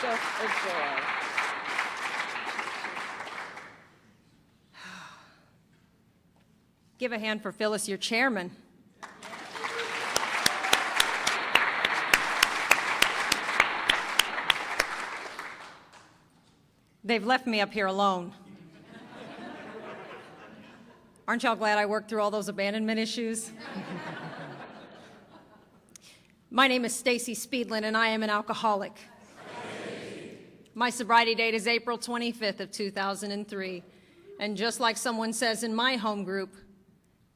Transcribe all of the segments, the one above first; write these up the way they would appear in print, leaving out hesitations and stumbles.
Just a joy. Give a hand for Phyllis, your chairman. They've left me up here alone. Aren't y'all glad I worked through all those abandonment issues? My name is Stacy Speedlin, and I am an alcoholic. My sobriety date is April 25th of 2003. And just like someone says in my home group,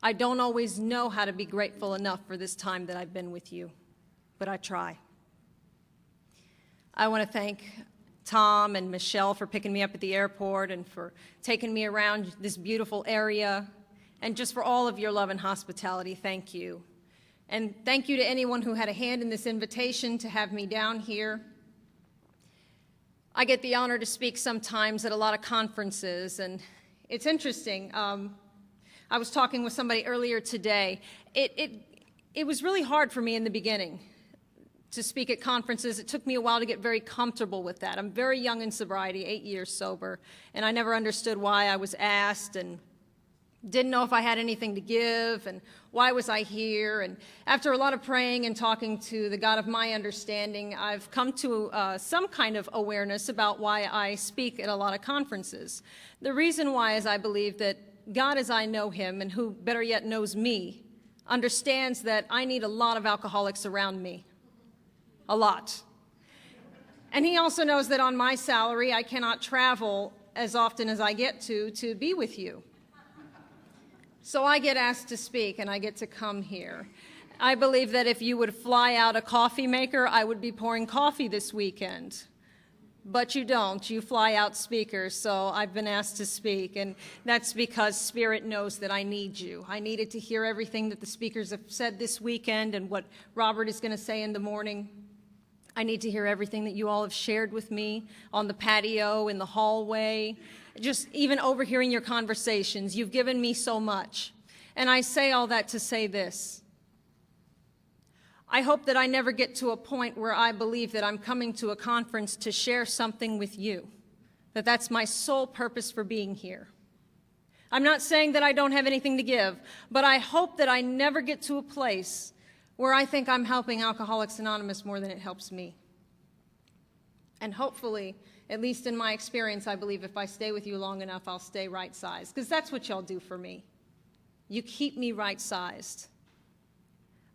I don't always know how to be grateful enough for this time that I've been with you, but I try. I want to thank Tom and Michelle for picking me up at the airport and for taking me around this beautiful area, and just for all of your love and hospitality, thank you. And thank you to anyone who had a hand in this invitation to have me down here. I get the honor to speak sometimes at a lot of conferences, and it's interesting. I was talking with somebody earlier today. It was really hard for me in the beginning to speak at conferences. It took me a while to get very comfortable with that. I'm very young in sobriety, 8 years sober, and I never understood why I was asked and didn't know if I had anything to give and why was I here. And after a lot of praying and talking to the God of my understanding, I've come to some kind of awareness about why I speak at a lot of conferences. The reason why is I believe that God as I know him, and who better yet knows me, understands that I need a lot of alcoholics around me. A lot. And he also knows that on my salary, I cannot travel as often as I get to be with you. So I get asked to speak, and I get to come here. I believe that if you would fly out a coffee maker, I would be pouring coffee this weekend. But you don't. You fly out speakers, so I've been asked to speak, and that's because Spirit knows that I need you. I needed to hear everything that the speakers have said this weekend and what Robert is going to say in the morning. I need to hear everything that you all have shared with me on the patio, in the hallway, just even overhearing your conversations. You've given me so much. And I say all that to say this. I hope that I never get to a point where I believe that I'm coming to a conference to share something with you, that that's my sole purpose for being here. I'm not saying that I don't have anything to give, but I hope that I never get to a place where I think I'm helping Alcoholics Anonymous more than it helps me. And hopefully, at least in my experience, I believe if I stay with you long enough, I'll stay right-sized, because that's what y'all do for me. You keep me right-sized.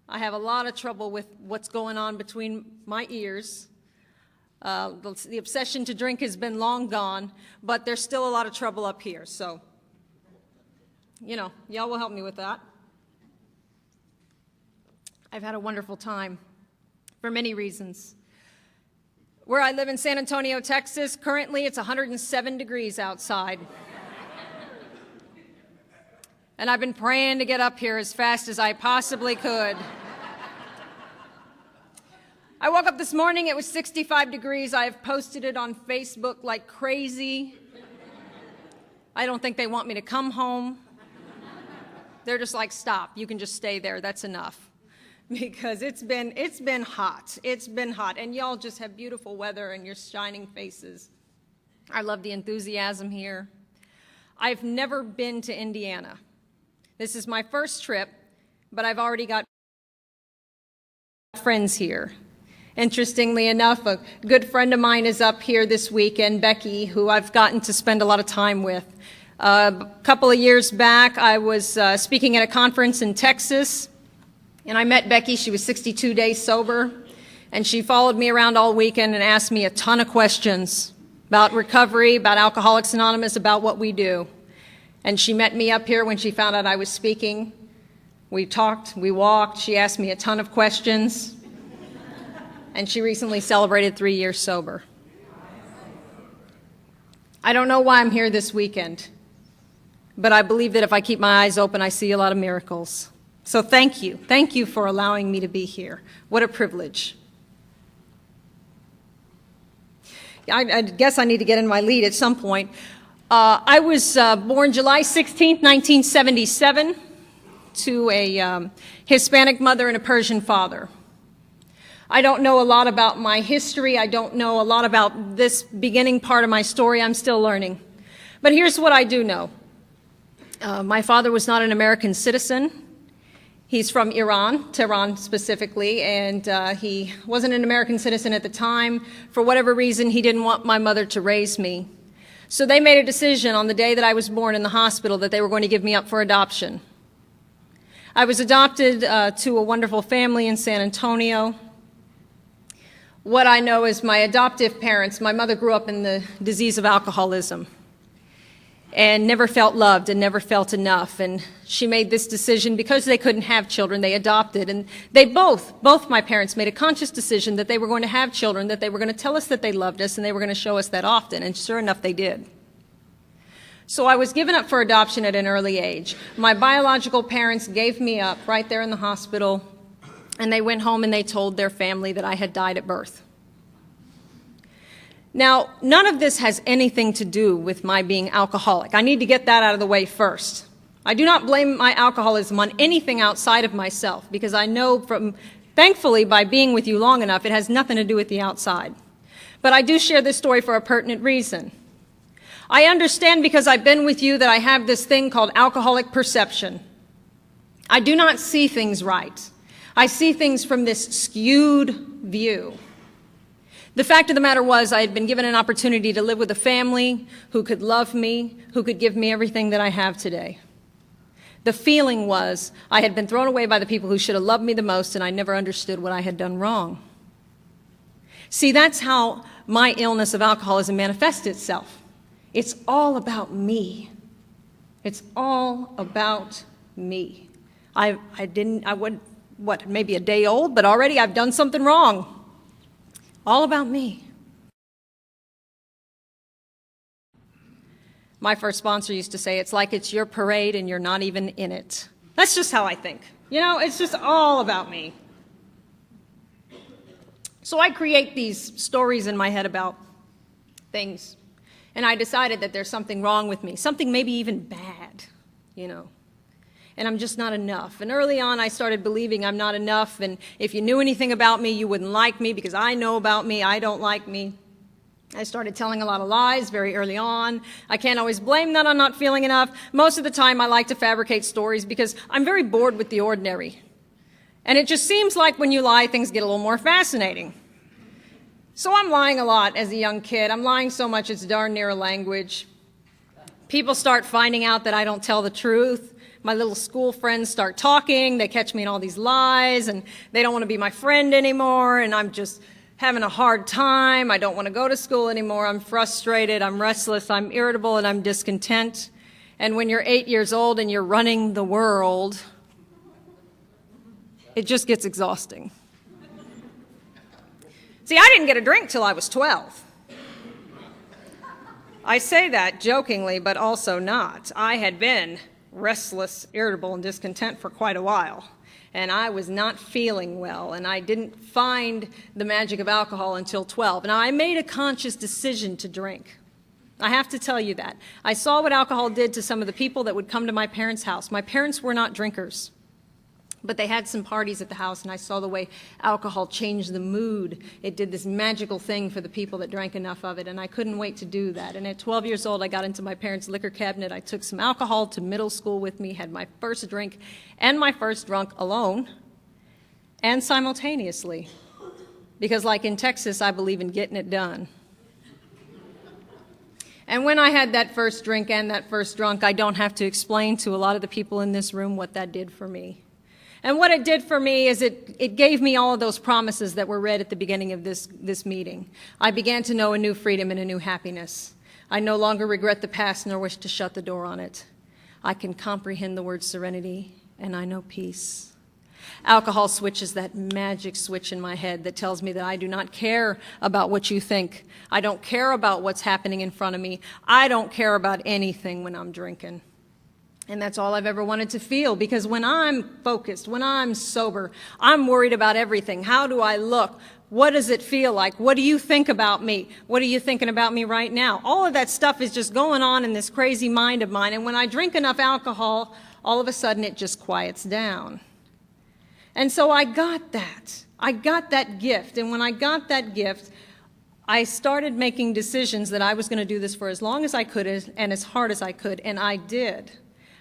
I have a lot of trouble with what's going on between my ears. The obsession to drink has been long gone, but there's still a lot of trouble up here. So, y'all will help me with that. I've had a wonderful time for many reasons. Where I live in San Antonio, Texas, currently it's 107 degrees outside. And I've been praying to get up here as fast as I possibly could. I woke up this morning, it was 65 degrees. I have posted it on Facebook like crazy. I don't think they want me to come home. They're just like, stop, you can just stay there, that's enough. Because it's been hot. It's been hot. And y'all just have beautiful weather and your shining faces. I love the enthusiasm here. I've never been to Indiana. This is my first trip, but I've already got friends here. Interestingly enough, a good friend of mine is up here this weekend, Becky, who I've gotten to spend a lot of time with. A couple of years back, I was speaking at a conference in Texas, and I met Becky. She was 62 days sober, and she followed me around all weekend and asked me a ton of questions about recovery, about Alcoholics Anonymous, about what we do. And she met me up here when she found out I was speaking. We talked, we walked, she asked me a ton of questions, and she recently celebrated 3 years sober. I don't know why I'm here this weekend, but I believe that if I keep my eyes open, I see a lot of miracles. So thank you. Thank you for allowing me to be here. What a privilege. I guess I need to get in my lead at some point. I was born July 16th, 1977, to a Hispanic mother and a Persian father. I don't know a lot about my history. I don't know a lot about this beginning part of my story. I'm still learning. But here's what I do know. My father was not an American citizen. He's from Iran, Tehran specifically, and he wasn't an American citizen at the time. For whatever reason, he didn't want my mother to raise me. So they made a decision on the day that I was born in the hospital that they were going to give me up for adoption. I was adopted to a wonderful family in San Antonio. What I know is my adoptive parents, my mother grew up in the disease of alcoholism and never felt loved and never felt enough. And she made this decision because they couldn't have children, they adopted. And they both my parents made a conscious decision that they were going to have children, that they were going to tell us that they loved us, and they were going to show us that often. And sure enough, they did. So I was given up for adoption at an early age. My biological parents gave me up right there in the hospital, and they went home and they told their family that I had died at birth. Now, none of this has anything to do with my being alcoholic. I need to get that out of the way first. I do not blame my alcoholism on anything outside of myself, because I know thankfully, by being with you long enough, it has nothing to do with the outside. But I do share this story for a pertinent reason. I understand, because I've been with you, that I have this thing called alcoholic perception. I do not see things right. I see things from this skewed view. The fact of the matter was, I had been given an opportunity to live with a family who could love me, who could give me everything that I have today. The feeling was I had been thrown away by the people who should have loved me the most, and I never understood what I had done wrong. See, that's how my illness of alcoholism manifests itself. It's all about me. It's all about me. Maybe a day old, but already I've done something wrong. All about me. My first sponsor used to say, it's like it's your parade and you're not even in it. That's just how I think. You know, it's just all about me. So I create these stories in my head about things, and I decided that there's something wrong with me, something maybe even bad, you know. And I'm just not enough. And early on, I started believing I'm not enough, and if you knew anything about me, you wouldn't like me, because I know about me, I don't like me. I started telling a lot of lies very early on. I can't always blame that I'm not feeling enough. Most of the time, I like to fabricate stories because I'm very bored with the ordinary. And it just seems like when you lie, things get a little more fascinating. So I'm lying a lot as a young kid. I'm lying so much it's darn near a language. People start finding out that I don't tell the truth. My little school friends start talking. They catch me in all these lies, and they don't want to be my friend anymore, and I'm just having a hard time. I don't want to go to school anymore. I'm frustrated. I'm restless. I'm irritable, and I'm discontent. And when you're 8 years old and you're running the world, it just gets exhausting. See, I didn't get a drink till I was 12. I say that jokingly, but also not. I had been restless, irritable, and discontent for quite a while. And I was not feeling well, and I didn't find the magic of alcohol until 12. Now, I made a conscious decision to drink. I have to tell you that. I saw what alcohol did to some of the people that would come to my parents' house. My parents were not drinkers, but they had some parties at the house, and I saw the way alcohol changed the mood. It did this magical thing for the people that drank enough of it, and I couldn't wait to do that. And at 12 years old, I got into my parents' liquor cabinet. I took some alcohol to middle school with me, had my first drink and my first drunk alone and simultaneously, because like in Texas, I believe in getting it done. And when I had that first drink and that first drunk, I don't have to explain to a lot of the people in this room what that did for me. And what it did for me is it gave me all of those promises that were read at the beginning of this meeting. I began to know a new freedom and a new happiness. I no longer regret the past nor wish to shut the door on it. I can comprehend the word serenity, and I know peace. Alcohol switches that magic switch in my head that tells me that I do not care about what you think. I don't care about what's happening in front of me. I don't care about anything when I'm drinking. And that's all I've ever wanted to feel, because when I'm focused, when I'm sober, I'm worried about everything. How do I look? What does it feel like? What do you think about me? What are you thinking about me right now? All of that stuff is just going on in this crazy mind of mine. And when I drink enough alcohol, all of a sudden it just quiets down. And so I got that. I got that gift. And when I got that gift, I started making decisions that I was going to do this for as long as I could and as hard as I could, and I did.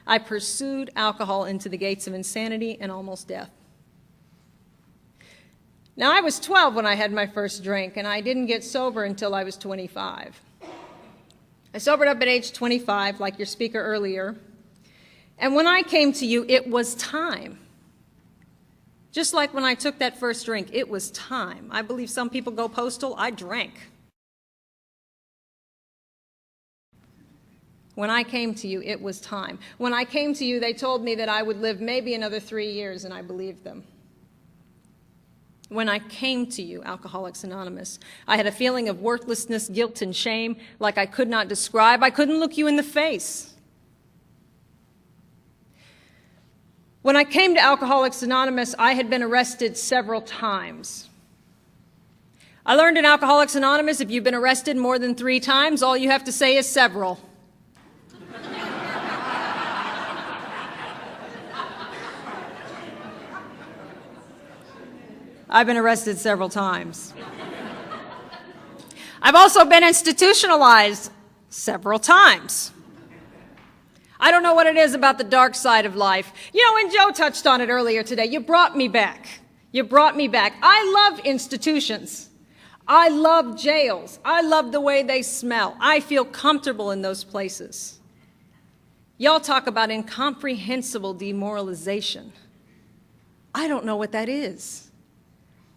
I pursued alcohol into the gates of insanity and almost death. Now, I was 12 when I had my first drink, and I didn't get sober until I was 25. I sobered up at age 25, like your speaker earlier, and when I came to you, it was time. Just like when I took that first drink, it was time. I believe some people go postal. I drank. When I came to you, it was time. When I came to you, they told me that I would live maybe another 3 years, and I believed them. When I came to you, Alcoholics Anonymous, I had a feeling of worthlessness, guilt, and shame like I could not describe. I couldn't look you in the face. When I came to Alcoholics Anonymous, I had been arrested several times. I learned in Alcoholics Anonymous, if you've been arrested more than 3 times, all you have to say is several. I've been arrested several times. I've also been institutionalized several times. I don't know what it is about the dark side of life. You know, and Joe touched on it earlier today. You brought me back. You brought me back. I love institutions. I love jails. I love the way they smell. I feel comfortable in those places. Y'all talk about incomprehensible demoralization. I don't know what that is.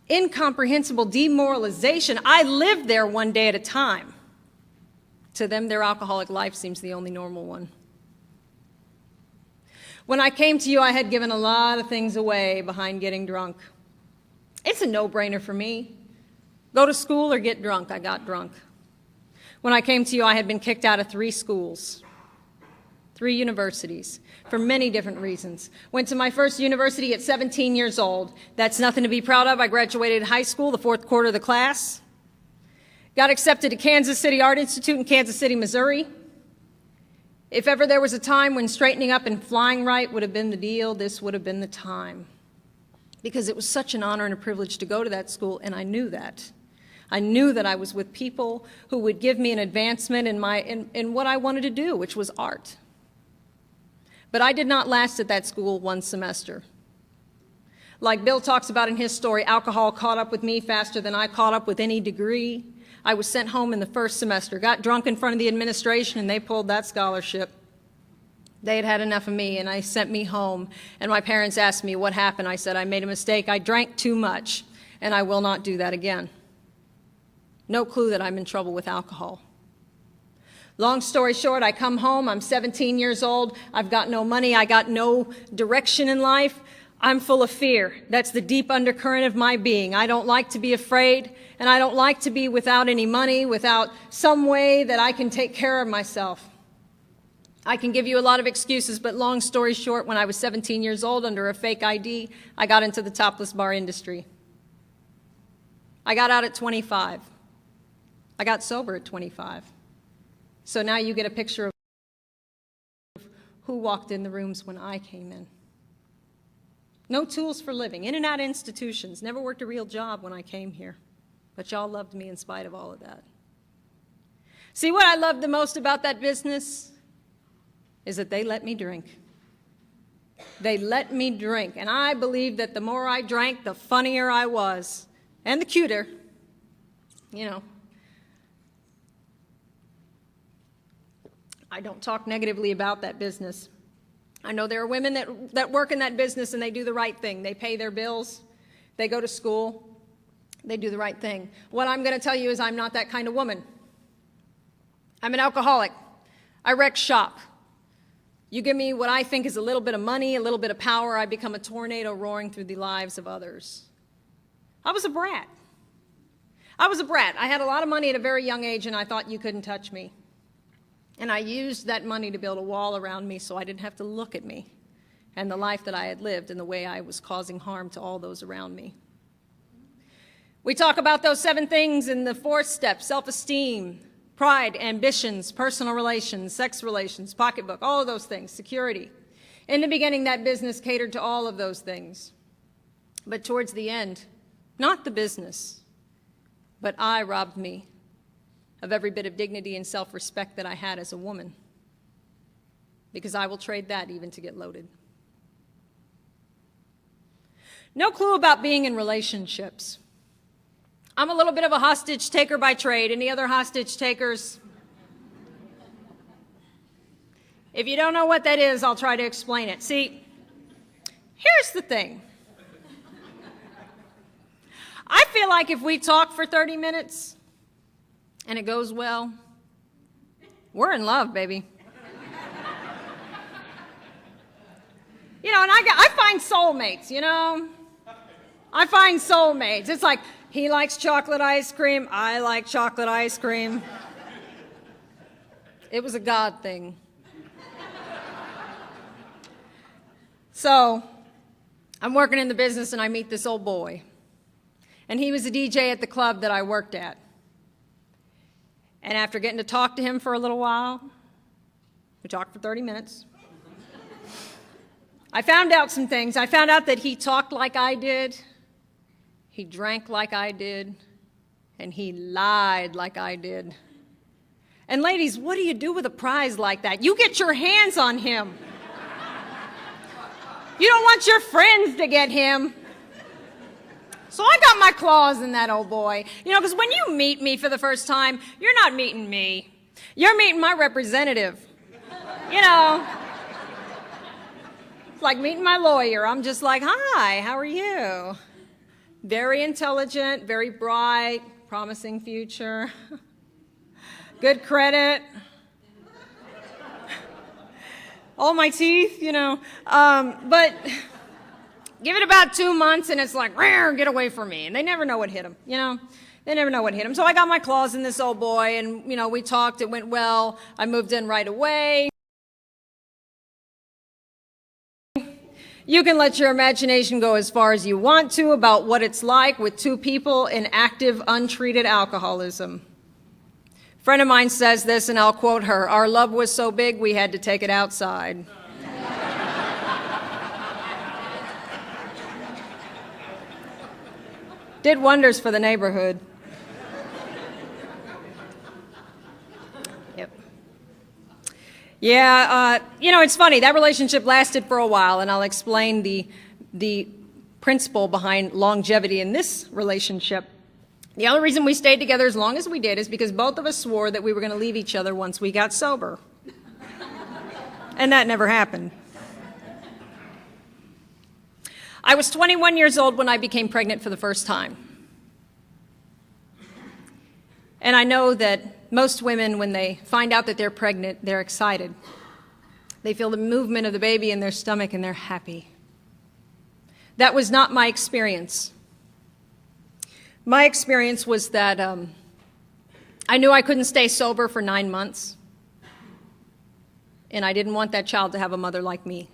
Incomprehensible demoralization. I lived there one day at a time. To them, their alcoholic life seems the only normal one. When I came to you, I had given a lot of things away behind getting drunk. It's a no-brainer for me. Go to school or get drunk. I got drunk. When I came to you, I had been kicked out of 3 schools, 3 universities, for many different reasons. Went to my first university at 17 years old. That's nothing to be proud of. I graduated high school, the 4th quarter of the class. Got accepted to Kansas City Art Institute in Kansas City, Missouri. If ever there was a time when straightening up and flying right would have been the deal, this would have been the time. Because it was such an honor and a privilege to go to that school, and I knew that. I knew that I was with people who would give me an advancement in what I wanted to do, which was art. But I did not last at that school 1 semester. Like Bill talks about in his story, alcohol caught up with me faster than I caught up with any degree. I was sent home in the first semester, got drunk in front of the administration, and they pulled that scholarship. They had had enough of me, and they sent me home. And my parents asked me what happened. I said, I made a mistake. I drank too much, and I will not do that again. No clue that I'm in trouble with alcohol. Long story short, I come home. I'm 17 years old. I've got no money. I got no direction in life. I'm full of fear. That's the deep undercurrent of my being. I don't like to be afraid, and I don't like to be without any money, without some way that I can take care of myself. I can give you a lot of excuses, but long story short, when I was 17 years old under a fake ID, I got into the topless bar industry. I got out at 25. I got sober at 25. So now you get a picture of who walked in the rooms when I came in. No tools for living, in and out of institutions, never worked a real job when I came here. But y'all loved me in spite of all of that. See, what I loved the most about that business is that they let me drink. They let me drink, and I believe that the more I drank, the funnier I was, and the cuter, you know. I don't talk negatively about that business. I know there are women that work in that business and they do the right thing. They pay their bills, they go to school, they do the right thing. What I'm going to tell you is I'm not that kind of woman. I'm an alcoholic. I wreck shop. You give me what I think is a little bit of money, a little bit of power, I become a tornado roaring through the lives of others. I was a brat. I had a lot of money at a very young age, and I thought you couldn't touch me. And I used that money to build a wall around me so I didn't have to look at me and the life that I had lived and the way I was causing harm to all those around me. We talk about those 7 things in the 4th step: self-esteem, pride, ambitions, personal relations, sex relations, pocketbook, all of those things, security. In the beginning, that business catered to all of those things. But towards the end, not the business, but I robbed me of every bit of dignity and self-respect that I had as a woman, because I will trade that even to get loaded. No clue about being in relationships. I'm a little bit of a hostage taker by trade. Any other hostage takers? If you don't know what that is, I'll try to explain it. See, here's the thing. I feel like if we talk for 30 minutes and it goes well, we're in love, baby. You know, and I find soulmates, you know? I find soulmates. It's like, he likes chocolate ice cream, I like chocolate ice cream. It was a God thing. So, I'm working in the business and I meet this old boy. And he was a DJ at the club that I worked at. And after getting to talk to him for a little while, we talked for 30 minutes, I found out some things. I found out that he talked like I did, he drank like I did, and he lied like I did. And ladies, what do you do with a prize like that? You get your hands on him. You don't want your friends to get him. So I got my claws in that old boy. You know, because when you meet me for the first time, you're not meeting me. You're meeting my representative. You know, it's like meeting my lawyer. I'm just like, hi, how are you? Very intelligent, very bright, promising future, good credit. All my teeth, you know. But give it about 2 months and it's like, get away from me. And they never know what hit them, you know. They never know what hit them. So I got my claws in this old boy and, you know, we talked. It went well. I moved in right away. You can let your imagination go as far as you want to about what it's like with two people in active, untreated alcoholism. A friend of mine says this, and I'll quote her, "Our love was so big we had to take it outside." Did wonders for the neighborhood. Yep. Yeah, you know, it's funny. That relationship lasted for a while, and I'll explain the principle behind longevity in this relationship. The only reason we stayed together as long as we did is because both of us swore that we were going to leave each other once we got sober. And that never happened. I was 21 years old when I became pregnant for the first time. And I know that most women, when they find out that they're pregnant, they're excited. They feel the movement of the baby in their stomach and they're happy. That was not my experience. My experience was that I knew I couldn't stay sober for 9 months. And I didn't want that child to have a mother like me.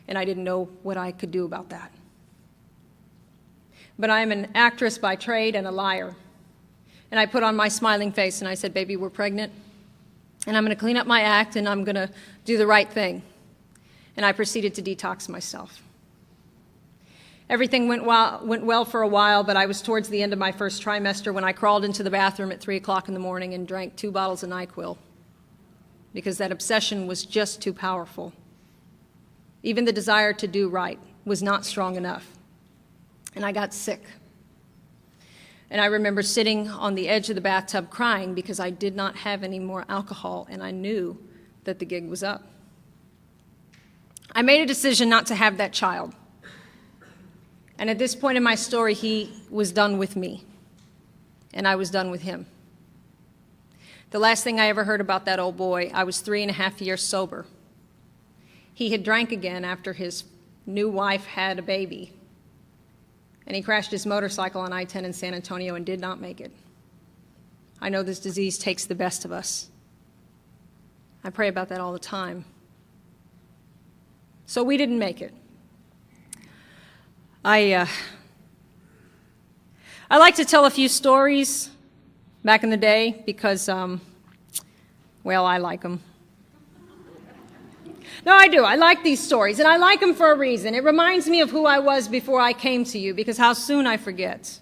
And I didn't know what I could do about that. But I am an actress by trade and a liar. And I put on my smiling face and I said, baby, we're pregnant. And I'm going to clean up my act and I'm going to do the right thing. And I proceeded to detox myself. Everything went well for a while, but I was towards the end of my first trimester when I crawled into the bathroom at 3 o'clock in the morning and drank 2 bottles of NyQuil because that obsession was just too powerful. Even the desire to do right was not strong enough. And I got sick. And I remember sitting on the edge of the bathtub crying because I did not have any more alcohol and I knew that the gig was up. I made a decision not to have that child. And at this point in my story, he was done with me, and I was done with him. The last thing I ever heard about that old boy, I was 3.5 years sober. He had drank again after his new wife had a baby, and he crashed his motorcycle on I-10 in San Antonio and did not make it. I know this disease takes the best of us. I pray about that all the time. So we didn't make it. I like to tell a few stories back in the day because, well, I like them. No, I do. I like these stories, and I like them for a reason. It reminds me of who I was before I came to you, because how soon I forget.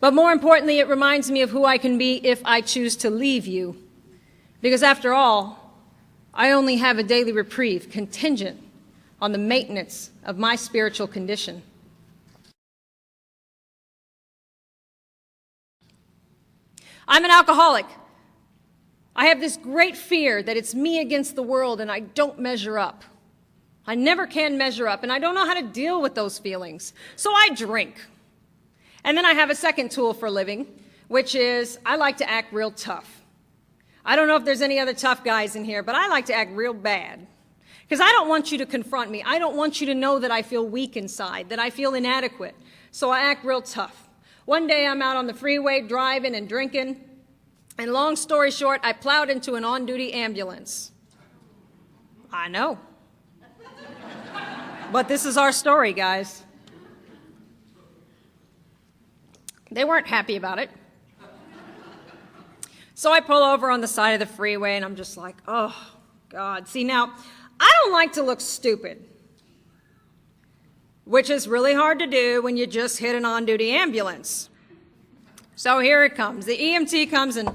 But more importantly, it reminds me of who I can be if I choose to leave you. Because after all, I only have a daily reprieve contingent on the maintenance of my spiritual condition. I'm an alcoholic. I have this great fear that it's me against the world and I don't measure up. I never can measure up, and I don't know how to deal with those feelings. So I drink. And then I have a second tool for living, which is I like to act real tough. I don't know if there's any other tough guys in here, but I like to act real bad. Because I don't want you to confront me. I don't want you to know that I feel weak inside, that I feel inadequate. So I act real tough. One day I'm out on the freeway driving and drinking, and long story short, I plowed into an on-duty ambulance. I know. But this is our story, guys. They weren't happy about it. So I pull over on the side of the freeway, and I'm just like, oh, God. See, now, I don't like to look stupid, which is really hard to do when you just hit an on-duty ambulance. So here it comes. The EMT comes and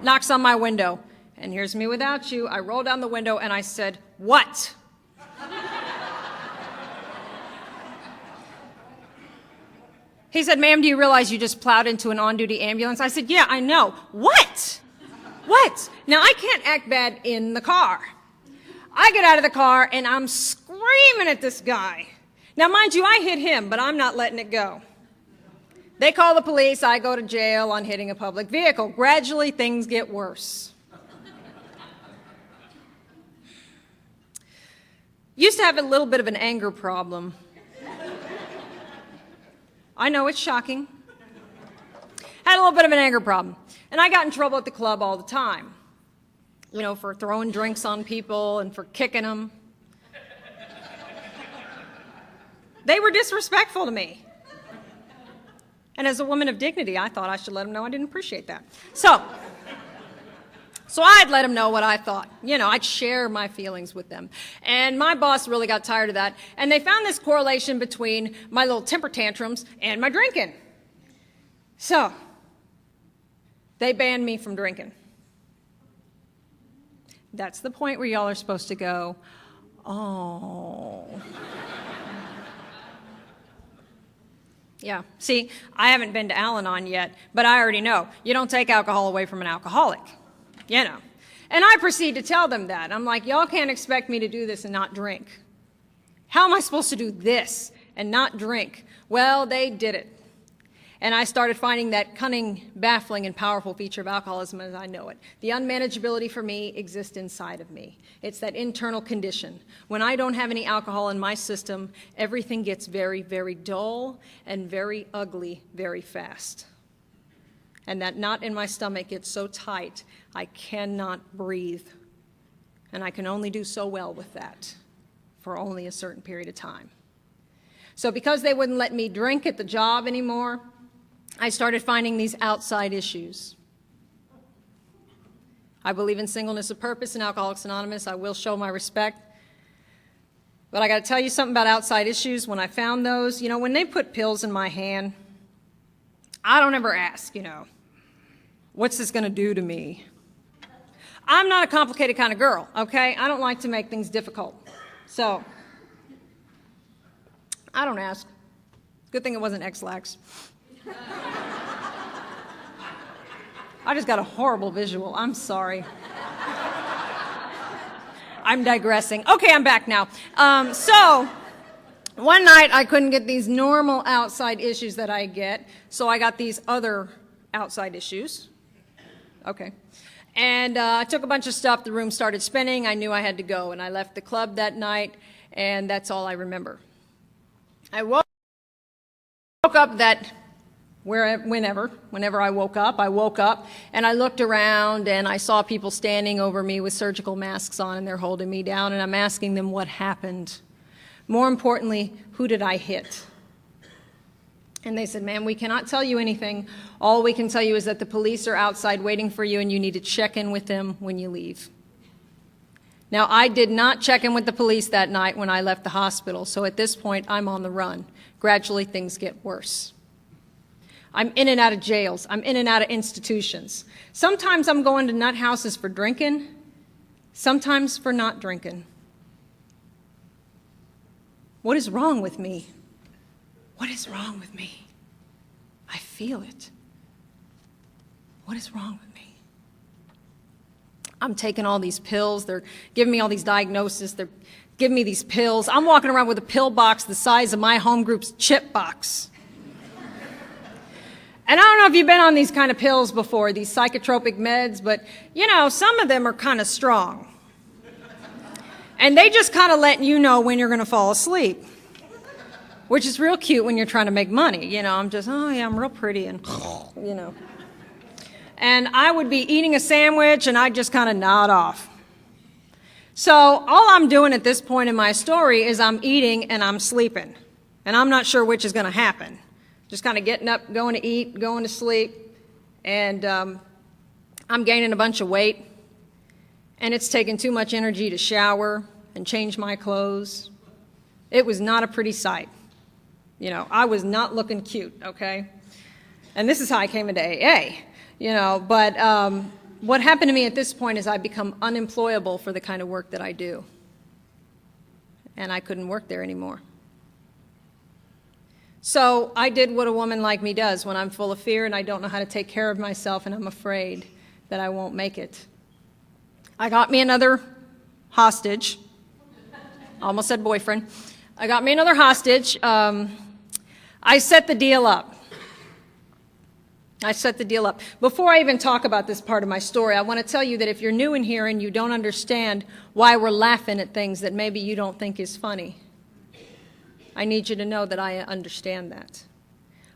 knocks on my window. And here's me without you. I roll down the window and I said, "What?" He said, "Ma'am, do you realize you just plowed into an on-duty ambulance?" I said, "Yeah, I know." "What?" "What?" Now, I can't act bad in the car. I get out of the car and I'm screaming at this guy. Now, mind you, I hit him, but I'm not letting it go. They call the police. I go to jail on hitting a public vehicle. Gradually, things get worse. Used to have a little bit of an anger problem. I know it's shocking. Had a little bit of an anger problem. And I got in trouble at the club all the time. You know, for throwing drinks on people and for kicking them. They were disrespectful to me. And as a woman of dignity, I thought I should let them know I didn't appreciate that. So I'd let them know what I thought. You know, I'd share my feelings with them. And my boss really got tired of that. And they found this correlation between my little temper tantrums and my drinking. So they banned me from drinking. That's the point where y'all are supposed to go, oh. Yeah, see, I haven't been to Al-Anon yet, but I already know. You don't take alcohol away from an alcoholic, you know. And I proceed to tell them that. I'm like, y'all can't expect me to do this and not drink. How am I supposed to do this and not drink? Well, they did it. And I started finding that cunning, baffling, and powerful feature of alcoholism as I know it. The unmanageability for me exists inside of me. It's that internal condition. When I don't have any alcohol in my system, everything gets very, very dull and very ugly very fast. And that knot in my stomach gets so tight, I cannot breathe. And I can only do so well with that for only a certain period of time. So because they wouldn't let me drink at the job anymore, I started finding these outside issues. I believe in singleness of purpose in Alcoholics Anonymous. I will show my respect. But I got to tell you something about outside issues. When I found those, you know, when they put pills in my hand, I don't ever ask, you know, what's this going to do to me? I'm not a complicated kind of girl, okay? I don't like to make things difficult. So I don't ask. Good thing it wasn't X-Lax. I just got a horrible visual. I'm sorry. I'm digressing. Okay, I'm back now. So one night I couldn't get these normal outside issues that I get, so I got these other outside issues. Okay. And I took a bunch of stuff. The room started spinning. I knew I had to go, and I left the club that night, and that's all I remember. I woke up that whenever I woke up, and I looked around and I saw people standing over me with surgical masks on and they're holding me down, and I'm asking them what happened. More importantly, who did I hit? And they said, "Ma'am, we cannot tell you anything. All we can tell you is that the police are outside waiting for you and you need to check in with them when you leave." Now, I did not check in with the police that night when I left the hospital, so at this point, I'm on the run. Gradually, things get worse. I'm in and out of jails. I'm in and out of institutions. Sometimes I'm going to nut houses for drinking, sometimes for not drinking. What is wrong with me? What is wrong with me? I feel it. What is wrong with me? I'm taking all these pills. They're giving me all these diagnoses. They're giving me these pills. I'm walking around with a pill box the size of my home group's chip box. And I don't know if you've been on these kind of pills before, these psychotropic meds, but, you know, some of them are kind of strong. And they just kind of let you know when you're going to fall asleep, which is real cute when you're trying to make money. You know, I'm just, oh, yeah, I'm real pretty, and, you know. And I would be eating a sandwich, and I'd just kind of nod off. So all I'm doing at this point in my story is I'm eating and I'm sleeping. And I'm not sure which is going to happen. Just kind of getting up, going to eat, going to sleep, and I'm gaining a bunch of weight, and it's taken too much energy to shower and change my clothes. It was not a pretty sight. You know, I was not looking cute, okay? And this is how I came into AA, you know, but what happened to me at this point is I become unemployable for the kind of work that I do, and I couldn't work there anymore. So I did what a woman like me does when I'm full of fear and I don't know how to take care of myself and I'm afraid that I won't make it. I got me another hostage. Almost said boyfriend. I got me another hostage. I set the deal up. Before I even talk about this part of my story, I want to tell you that if you're new in here and you don't understand why we're laughing at things that maybe you don't think is funny, I need you to know that I understand that.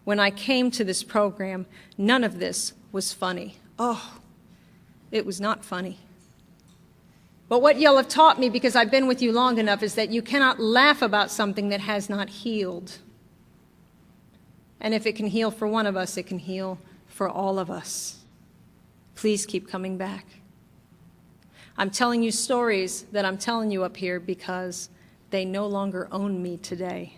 When I came to this program, none of this was funny. Oh, it was not funny. But what you'll have taught me, because I've been with you long enough, is that you cannot laugh about something that has not healed. And if it can heal for one of us, it can heal for all of us. Please keep coming back. I'm telling you stories that I'm telling you up here because they no longer own me today.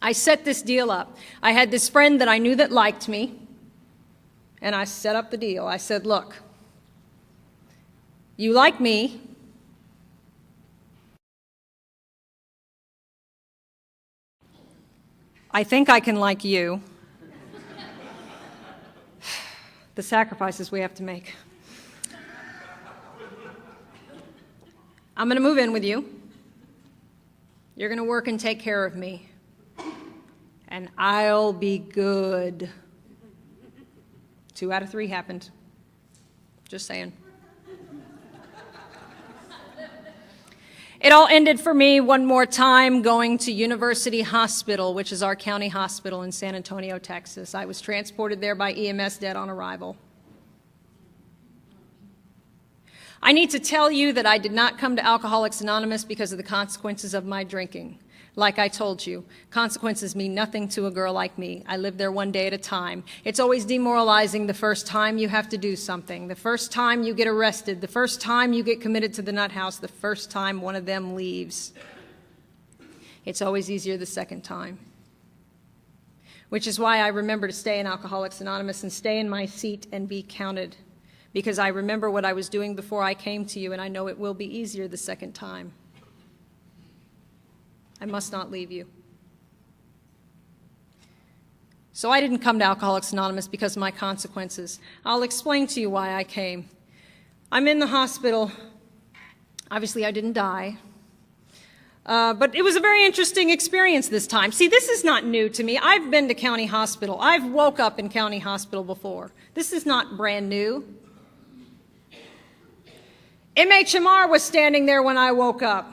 I set this deal up. I had this friend that I knew that liked me, and I set up the deal. I said, look, you like me. I think I can like you. The sacrifices we have to make. I'm going to move in with you. You're going to work and take care of me. And I'll be good. 2 out of 3 happened. Just saying. It all ended for me one more time going to University Hospital, which is our county hospital in San Antonio, Texas. I was transported there by EMS dead on arrival. I need to tell you that I did not come to Alcoholics Anonymous because of the consequences of my drinking. Like I told you, consequences mean nothing to a girl like me. I live there one day at a time. It's always demoralizing the first time you have to do something, the first time you get arrested, the first time you get committed to the nut house, the first time one of them leaves. It's always easier the second time. Which is why I remember to stay in Alcoholics Anonymous and stay in my seat and be counted. Because I remember what I was doing before I came to you, and I know it will be easier the second time. I must not leave you. So I didn't come to Alcoholics Anonymous because of my consequences. I'll explain to you why I came. I'm in the hospital. Obviously, I didn't die. But it was a very interesting experience this time. See, this is not new to me. I've been to county hospital. I've woke up in county hospital before. This is not brand new. MHMR was standing there when I woke up.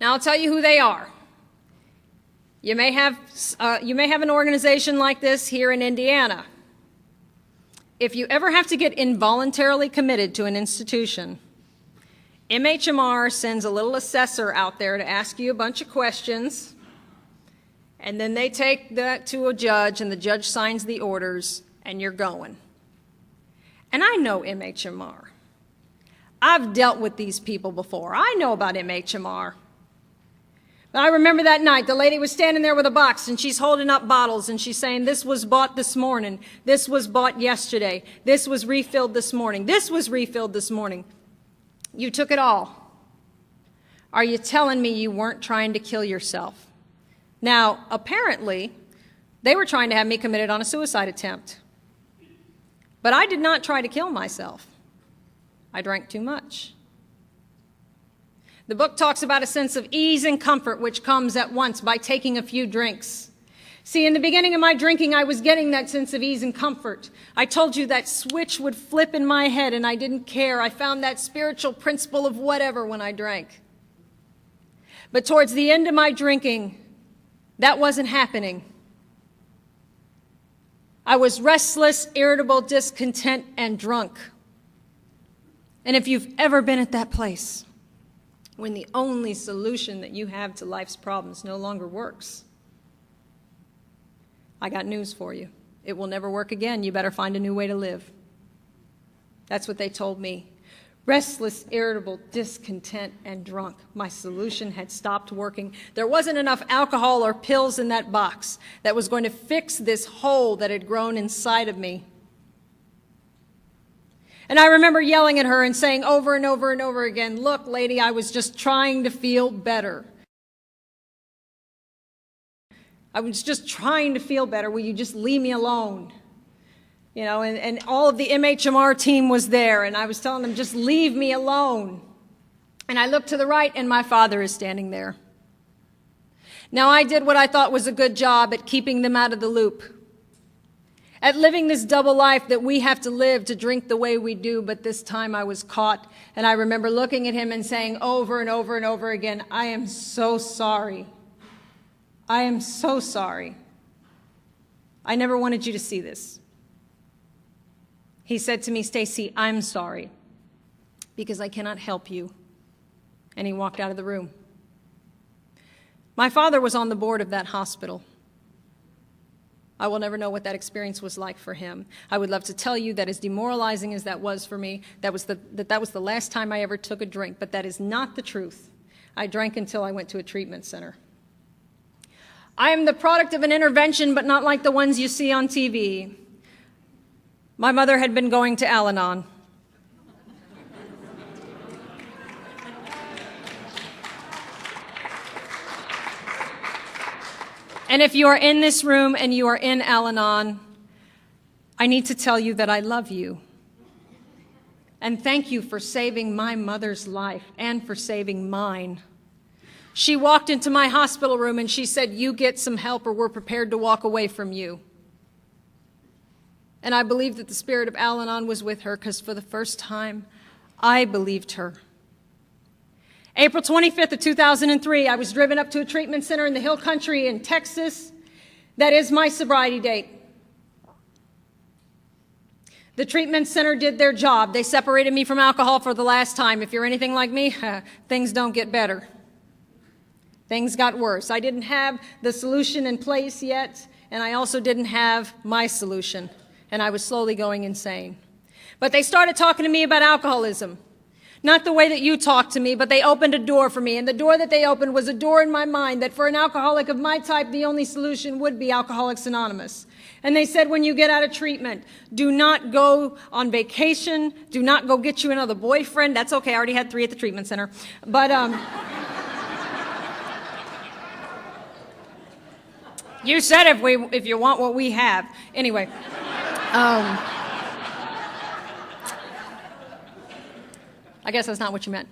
Now, I'll tell you who they are. You may have an organization like this here in Indiana. If you ever have to get involuntarily committed to an institution, MHMR sends a little assessor out there to ask you a bunch of questions, and then they take that to a judge, and the judge signs the orders, and you're going. And I know MHMR. I've dealt with these people before. I know about MHMR. But I remember that night, the lady was standing there with a box, and she's holding up bottles, and she's saying, this was bought this morning. This was bought yesterday. This was refilled this morning. This was refilled this morning. You took it all. Are you telling me you weren't trying to kill yourself? Now, apparently, they were trying to have me committed on a suicide attempt. But I did not try to kill myself. I drank too much. The book talks about a sense of ease and comfort which comes at once by taking a few drinks. See, in the beginning of my drinking, I was getting that sense of ease and comfort. I told you that switch would flip in my head and I didn't care. I found that spiritual principle of whatever when I drank. But towards the end of my drinking, that wasn't happening. I was restless, irritable, discontent, and drunk. And if you've ever been at that place, when the only solution that you have to life's problems no longer works, I got news for you. It will never work again. You better find a new way to live. That's what they told me. Restless, irritable, discontent, and drunk. My solution had stopped working. There wasn't enough alcohol or pills in that box that was going to fix this hole that had grown inside of me. And I remember yelling at her and saying over and over and over again, look, lady, I was just trying to feel better. I was just trying to feel better. Will you just leave me alone? You know, and all of the MHMR team was there, and I was telling them, just leave me alone. And I looked to the right, and my father is standing there. Now, I did what I thought was a good job at keeping them out of the loop, at living this double life that we have to live to drink the way we do, but this time I was caught, and I remember looking at him and saying over and over and over again, I am so sorry. I am so sorry. I never wanted you to see this. He said to me, Stacy, I'm sorry, because I cannot help you. And he walked out of the room. My father was on the board of that hospital. I will never know what that experience was like for him. I would love to tell you that as demoralizing as that was for me, that was the last time I ever took a drink, but that is not the truth. I drank until I went to a treatment center. I am the product of an intervention, but not like the ones you see on TV. My mother had been going to Al-Anon. And if you are in this room and you are in Al-Anon, I need to tell you that I love you. And thank you for saving my mother's life and for saving mine. She walked into my hospital room and she said, you get some help or we're prepared to walk away from you. And I believe that the spirit of Al-Anon was with her because for the first time, I believed her. April 25th of 2003, I was driven up to a treatment center in the Hill Country in Texas. That is my sobriety date. The treatment center did their job. They separated me from alcohol for the last time. If you're anything like me, things don't get better. Things got worse. I didn't have the solution in place yet, and I also didn't have my solution, and I was slowly going insane. But they started talking to me about alcoholism. Not the way that you talk to me, but they opened a door for me, and the door that they opened was a door in my mind that for an alcoholic of my type, the only solution would be Alcoholics Anonymous. And they said, when you get out of treatment, do not go on vacation, do not go get you another boyfriend. That's okay, I already had 3 at the treatment center. But, you said if you want what we have. Anyway. I guess that's not what you meant.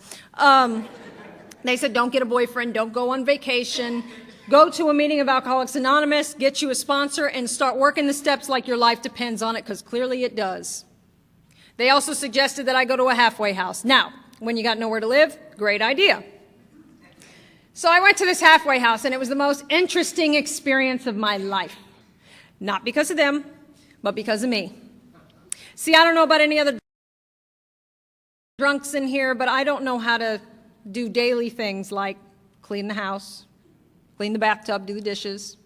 They said, don't get a boyfriend, don't go on vacation, go to a meeting of Alcoholics Anonymous, get you a sponsor, and start working the steps like your life depends on it, because clearly it does. They also suggested that I go to a halfway house. Now, when you got nowhere to live, great idea. So I went to this halfway house, and it was the most interesting experience of my life. Not because of them, but because of me. See, I don't know about any other drunks in here, but I don't know how to do daily things like clean the house, clean the bathtub, do the dishes.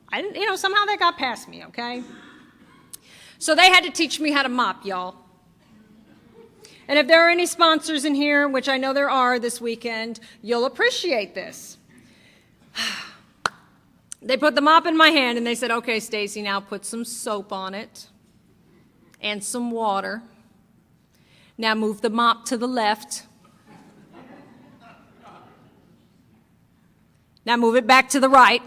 I didn't, somehow that got past me, okay? So they had to teach me how to mop, y'all. And if there are any sponsors in here, which I know there are this weekend, you'll appreciate this. They put the mop in my hand and they said, okay, Stacy, now put some soap on it and some water. Now move the mop to the left. Now move it back to the right.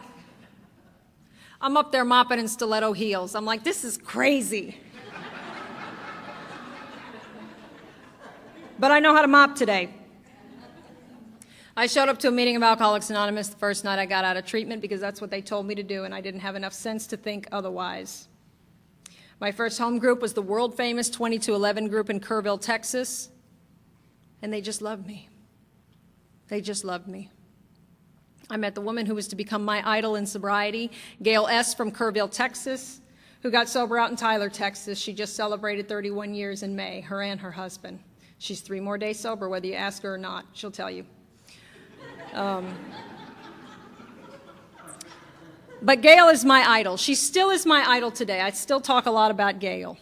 I'm up there mopping in stiletto heels. I'm like, this is crazy. But I know how to mop today. I showed up to a meeting of Alcoholics Anonymous the first night I got out of treatment because that's what they told me to do, and I didn't have enough sense to think otherwise. My first home group was the world-famous 2211 group in Kerrville, Texas, and they just loved me. They just loved me. I met the woman who was to become my idol in sobriety, Gail S. from Kerrville, Texas, who got sober out in Tyler, Texas. She just celebrated 31 years in May, her and her husband. She's 3 more days sober, whether you ask her or not. She'll tell you. But Gail is my idol. She still is my idol today. I still talk a lot about Gail.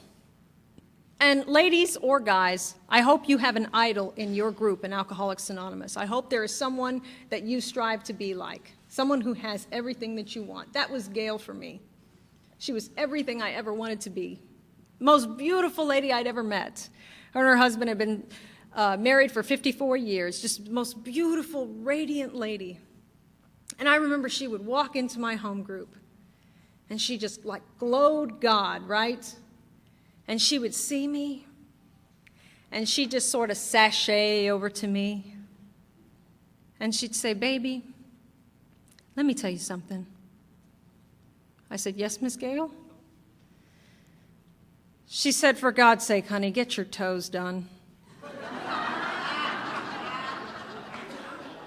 And ladies or guys, I hope you have an idol in your group in Alcoholics Anonymous. I hope there is someone that you strive to be like, someone who has everything that you want. That was Gail for me. She was everything I ever wanted to be. Most beautiful lady I'd ever met. Her and her husband had been married for 54 years, just the most beautiful, radiant lady. And I remember she would walk into my home group, and she just like glowed God, right? And she would see me, and she'd just sort of sashay over to me, and she'd say, baby, let me tell you something. I said, yes, Miss Gail? She said, for God's sake, honey, get your toes done.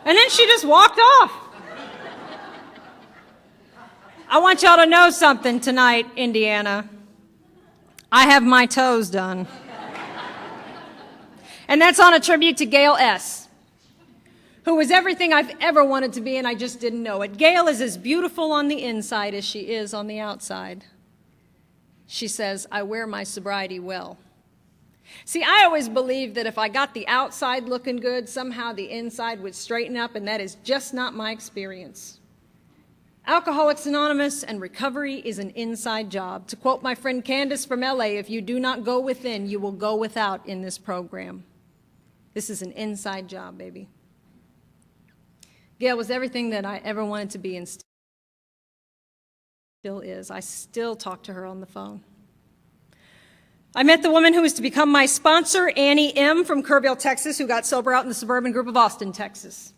And then she just walked off. I want y'all to know something tonight, Indiana. I have my toes done. And that's on a tribute to Gail S., who was everything I've ever wanted to be, and I just didn't know it. Gail is as beautiful on the inside as she is on the outside. She says, I wear my sobriety well. See, I always believed that if I got the outside looking good, somehow the inside would straighten up, and that is just not my experience. Alcoholics Anonymous and recovery is an inside job. To quote my friend Candace from LA, if you do not go within, you will go without in this program. This is an inside job, baby. Gail was everything that I ever wanted to be and still is. I still talk to her on the phone. I met the woman who was to become my sponsor, Annie M. from Kerrville, Texas, who got sober out in the suburban group of Austin, Texas.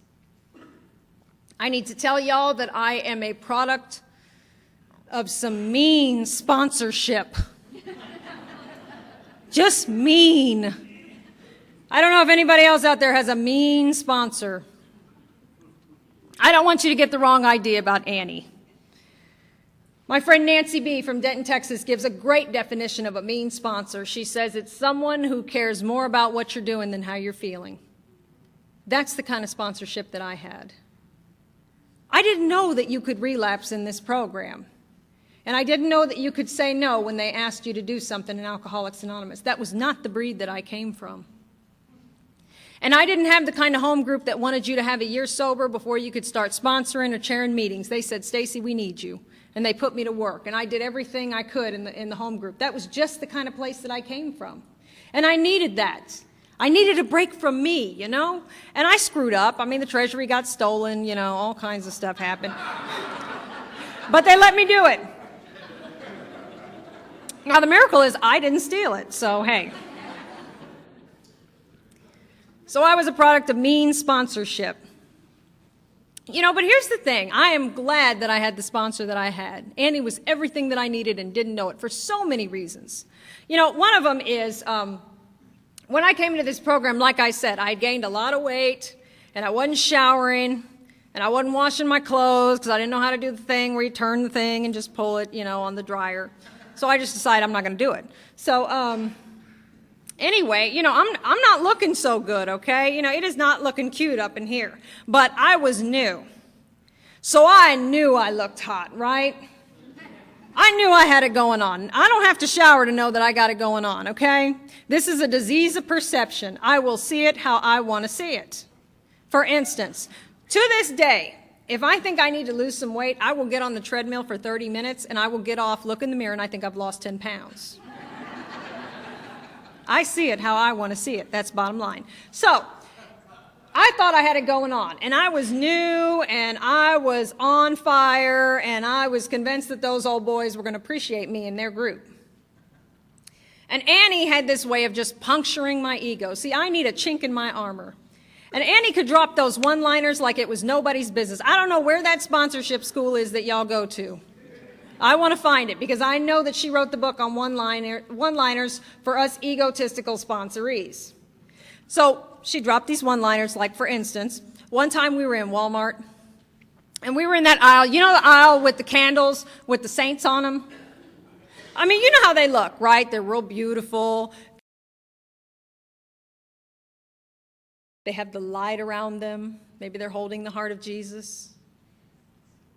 I need to tell y'all that I am a product of some mean sponsorship. Just mean. I don't know if anybody else out there has a mean sponsor. I don't want you to get the wrong idea about Annie. My friend Nancy B. from Denton, Texas gives a great definition of a mean sponsor. She says it's someone who cares more about what you're doing than how you're feeling. That's the kind of sponsorship that I had. I didn't know that you could relapse in this program. And I didn't know that you could say no when they asked you to do something in Alcoholics Anonymous. That was not the breed that I came from. And I didn't have the kind of home group that wanted you to have a year sober before you could start sponsoring or chairing meetings. They said, Stacy, we need you. And they put me to work. And I did everything I could in the home group. That was just the kind of place that I came from. And I needed that. I needed a break from me, you know? And I screwed up. I mean, the treasury got stolen, you know, all kinds of stuff happened. But they let me do it. Now, the miracle is I didn't steal it, so hey. So I was a product of mean sponsorship. You know, but here's the thing. I am glad that I had the sponsor that I had. Annie was everything that I needed and didn't know it for so many reasons. You know, one of them is when I came into this program, like I said, I had gained a lot of weight, and I wasn't showering, and I wasn't washing my clothes because I didn't know how to do the thing where you turn the thing and just pull it, you know, on the dryer. So I just decided I'm not going to do it. So anyway, you know, I'm not looking so good, okay? You know, it is not looking cute up in here. But I was new. So I knew I looked hot, right? I knew I had it going on. I don't have to shower to know that I got it going on, okay? This is a disease of perception. I will see it how I want to see it. For instance, to this day, if I think I need to lose some weight, I will get on the treadmill for 30 minutes and I will get off, look in the mirror, and I think I've lost 10 pounds. I see it how I want to see it. That's bottom line. So, I thought I had it going on, and I was new, and I was on fire, and I was convinced that those old boys were going to appreciate me in their group. And Annie had this way of just puncturing my ego. See, I need a chink in my armor. And Annie could drop those one-liners like it was nobody's business. I don't know where that sponsorship school is that y'all go to. I want to find it, because I know that she wrote the book on one-liners for us egotistical sponsorees. So she dropped these one-liners, like, for instance, one time we were in Walmart, and we were in that aisle. You know the aisle with the candles with the saints on them? I mean, you know how they look, right? They're real beautiful. They have the light around them. Maybe they're holding the heart of Jesus.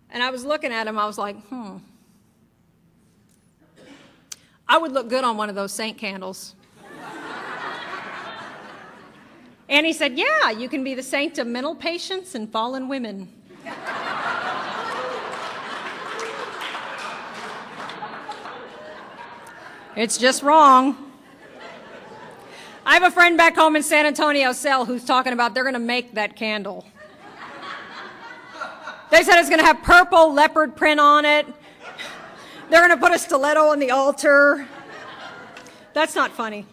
And I was looking at them. I was like, I would look good on one of those saint candles. And he said, yeah, you can be the saint of mental patients and fallen women. It's just wrong. I have a friend back home in San Antonio, Cell, who's talking about they're going to make that candle. They said it's going to have purple leopard print on it. They're going to put a stiletto on the altar. That's not funny.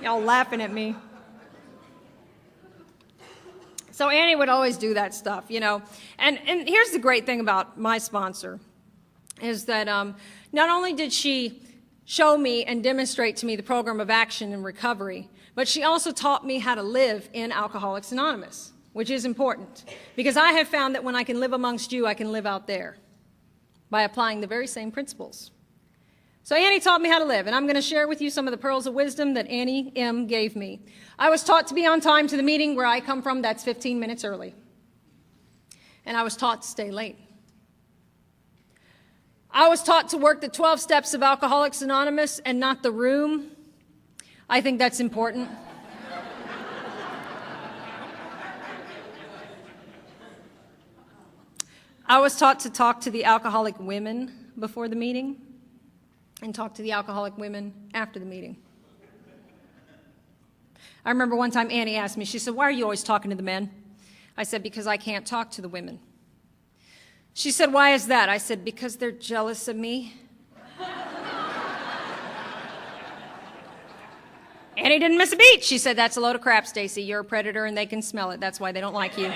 Y'all laughing at me. So Annie would always do that stuff, you know. And here's the great thing about my sponsor, is that not only did she show me and demonstrate to me the program of action and recovery, but she also taught me how to live in Alcoholics Anonymous, which is important. Because I have found that when I can live amongst you, I can live out there by applying the very same principles. So Annie taught me how to live, and I'm going to share with you some of the pearls of wisdom that Annie M. gave me. I was taught to be on time to the meeting. Where I come from, that's 15 minutes early. And I was taught to stay late. I was taught to work the 12 steps of Alcoholics Anonymous and not the room. I think that's important. I was taught to talk to the alcoholic women before the meeting and talk to the alcoholic women after the meeting. I remember one time Annie asked me, she said, why are you always talking to the men? I said, because I can't talk to the women. She said, why is that? I said, because they're jealous of me. Annie didn't miss a beat. She said, that's a load of crap, Stacy. You're a predator and they can smell it. That's why they don't like you.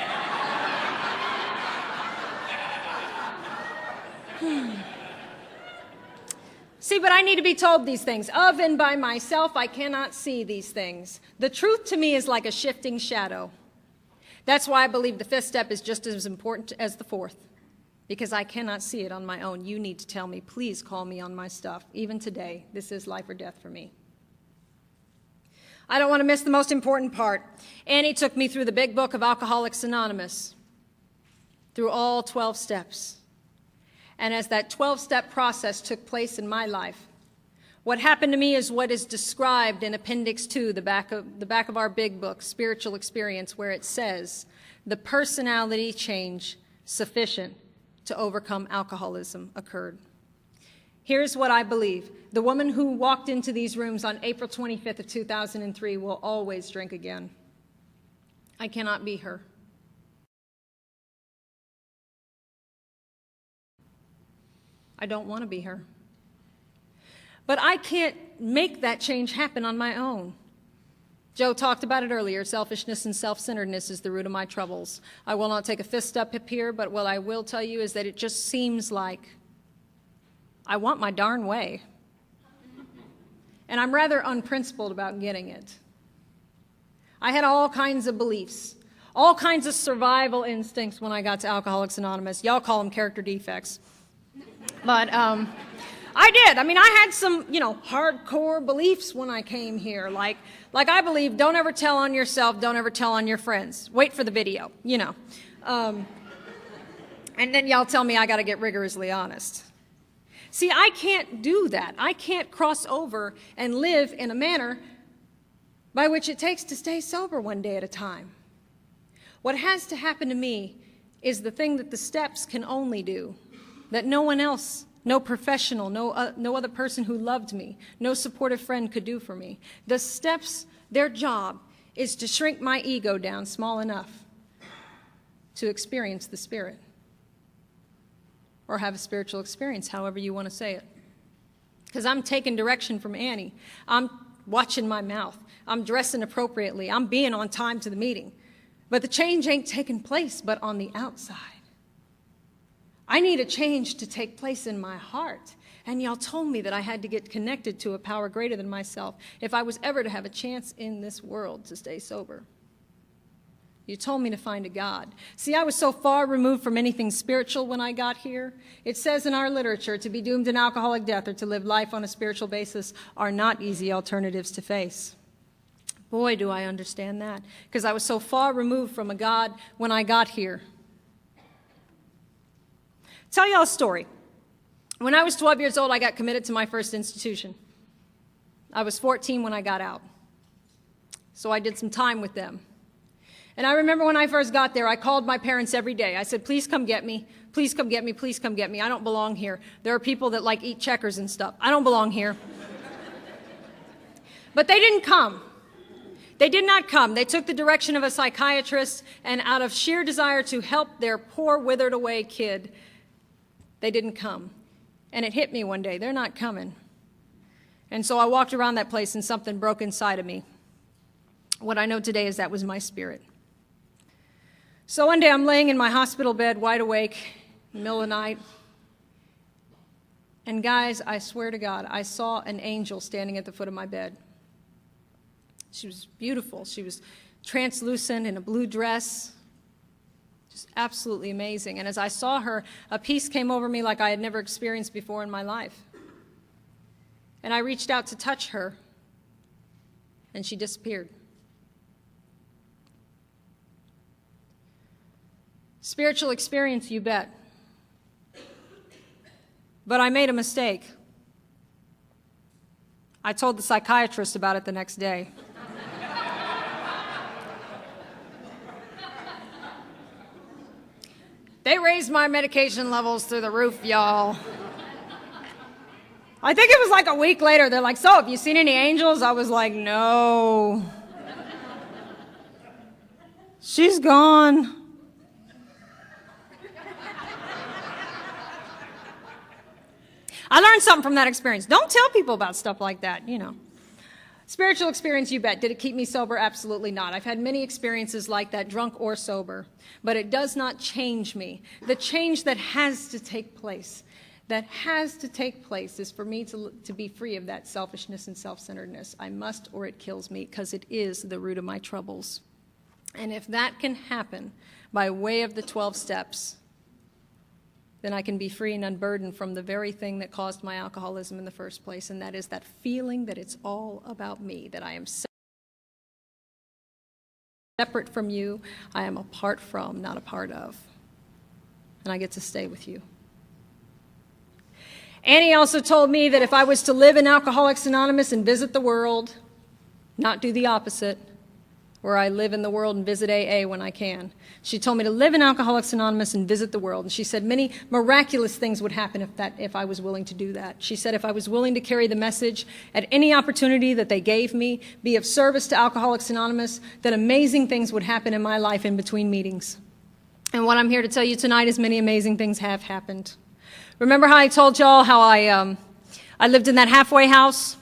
See, but I need to be told these things. Of and by myself, I cannot see these things. The truth to me is like a shifting shadow. That's why I believe the fifth step is just as important as the fourth, because I cannot see it on my own. You need to tell me, please call me on my stuff. Even today, this is life or death for me. I don't want to miss the most important part. Annie took me through the big book of Alcoholics Anonymous, through all 12 steps. And as that 12-step process took place in my life, what happened to me is what is described in Appendix 2, the back of our big book, Spiritual Experience, where it says, the personality change sufficient to overcome alcoholism occurred. Here's what I believe. The woman who walked into these rooms on April 25th of 2003 will always drink again. I cannot be her. I don't want to be her. But I can't make that change happen on my own. Joe talked about it earlier. Selfishness and self-centeredness is the root of my troubles. I will not take a fifth step up here, but what I will tell you is that it just seems like I want my darn way. And I'm rather unprincipled about getting it. I had all kinds of beliefs, all kinds of survival instincts when I got to Alcoholics Anonymous. Y'all call them character defects. But I did. I mean, I had some, hardcore beliefs when I came here. Like I believe, don't ever tell on yourself, don't ever tell on your friends. Wait for the video, And then y'all tell me I got to get rigorously honest. See, I can't do that. I can't cross over and live in a manner by which it takes to stay sober one day at a time. What has to happen to me is the thing that the steps can only do, that no one else, no professional, no other person who loved me, no supportive friend could do for me. The steps, their job is to shrink my ego down small enough to experience the Spirit, or have a spiritual experience, however you want to say it. Because I'm taking direction from Annie. I'm watching my mouth. I'm dressing appropriately. I'm being on time to the meeting. But the change ain't taking place but on the outside. I need a change to take place in my heart. And y'all told me that I had to get connected to a power greater than myself if I was ever to have a chance in this world to stay sober. You told me to find a God. See, I was so far removed from anything spiritual when I got here. It says in our literature, to be doomed in alcoholic death or to live life on a spiritual basis are not easy alternatives to face. Boy, do I understand that, because I was so far removed from a God when I got here. Tell y'all a story. When I was 12 years old, I got committed to my first institution. I was 14 when I got out. So I did some time with them. And I remember when I first got there, I called my parents every day. I said, please come get me. Please come get me. Please come get me. I don't belong here. There are people that like eat checkers and stuff. I don't belong here. But they didn't come. They did not come. They took the direction of a psychiatrist, and out of sheer desire to help their poor, withered away kid, they didn't come. And it hit me one day. They're not coming. And so I walked around that place and something broke inside of me. What I know today is that was my spirit. So one day I'm laying in my hospital bed, wide awake, in the middle of the night. And guys, I swear to God, I saw an angel standing at the foot of my bed. She was beautiful. She was translucent in a blue dress. Just absolutely amazing. And as I saw her, a peace came over me like I had never experienced before in my life. And I reached out to touch her, and she disappeared. Spiritual experience, you bet. But I made a mistake. I told the psychiatrist about it the next day. They raised my medication levels through the roof, y'all. I think it was like a week later, they're like, so, have you seen any angels? I was like, no. She's gone. I learned something from that experience. Don't tell people about stuff like that, you know. Spiritual experience, you bet. Did it keep me sober? Absolutely not. I've had many experiences like that, drunk or sober, but it does not change me. The change that has to take place, is for me to be free of that selfishness and self-centeredness. I must, or it kills me, because it is the root of my troubles. And if that can happen by way of the 12 steps, then I can be free and unburdened from the very thing that caused my alcoholism in the first place, and that is that feeling that it's all about me, that I am separate from you, I am apart from, not a part of, and I get to stay with you. Annie also told me that if I was to live in Alcoholics Anonymous and visit the world, not do the opposite, where I live in the world and visit AA when I can. She told me to live in Alcoholics Anonymous and visit the world. And she said many miraculous things would happen if I was willing to do that. She said if I was willing to carry the message at any opportunity that they gave me, be of service to Alcoholics Anonymous, that amazing things would happen in my life in between meetings. And what I'm here to tell you tonight is many amazing things have happened. Remember how I told y'all how I lived in that halfway house?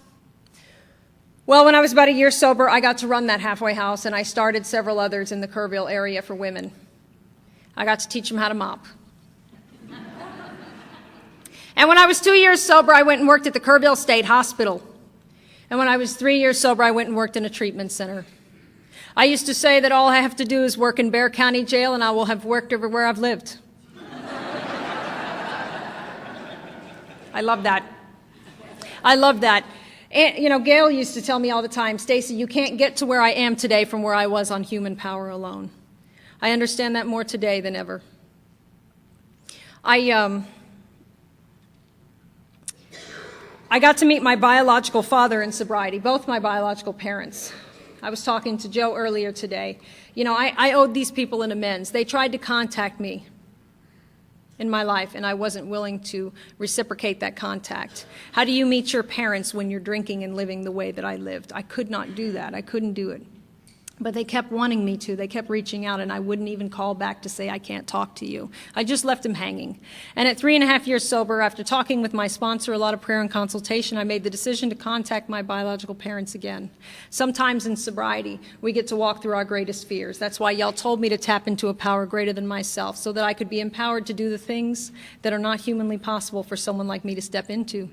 Well, when I was about a year sober, I got to run that halfway house, and I started several others in the Kerrville area for women. I got to teach them how to mop. And when I was 2 years sober, I went and worked at the Kerrville State Hospital. And when I was 3 years sober, I went and worked in a treatment center. I used to say that all I have to do is work in Bexar County Jail, and I will have worked everywhere I've lived. I love that. I love that. And, you know, Gail used to tell me all the time, Stacy, you can't get to where I am today from where I was on human power alone. I understand that more today than ever. I got to meet my biological father in sobriety, both my biological parents. I was talking to Joe earlier today. You know, I owed these people an amends. They tried to contact me in my life, and I wasn't willing to reciprocate that contact. How do you meet your parents when you're drinking and living the way that I lived? I could not do that. I couldn't do it. But they kept wanting me to. They kept reaching out, and I wouldn't even call back to say, I can't talk to you. I just left them hanging. And at 3.5 years sober, after talking with my sponsor, a lot of prayer and consultation, I made the decision to contact my biological parents again. Sometimes in sobriety, we get to walk through our greatest fears. That's why y'all told me to tap into a power greater than myself, so that I could be empowered to do the things that are not humanly possible for someone like me to step into.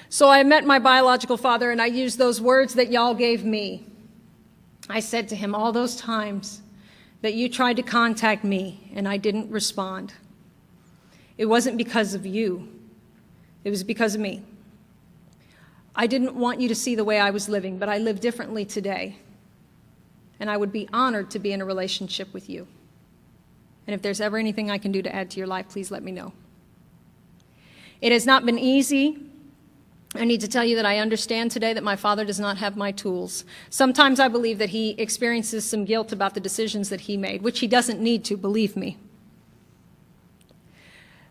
So I met my biological father, and I used those words that y'all gave me. I said to him, all those times that you tried to contact me and I didn't respond, it wasn't because of you. It was because of me. I didn't want you to see the way I was living, but I live differently today. And I would be honored to be in a relationship with you. And if there's ever anything I can do to add to your life, please let me know. It has not been easy. I need to tell you that I understand today that my father does not have my tools. Sometimes I believe that he experiences some guilt about the decisions that he made, which he doesn't need to, believe me.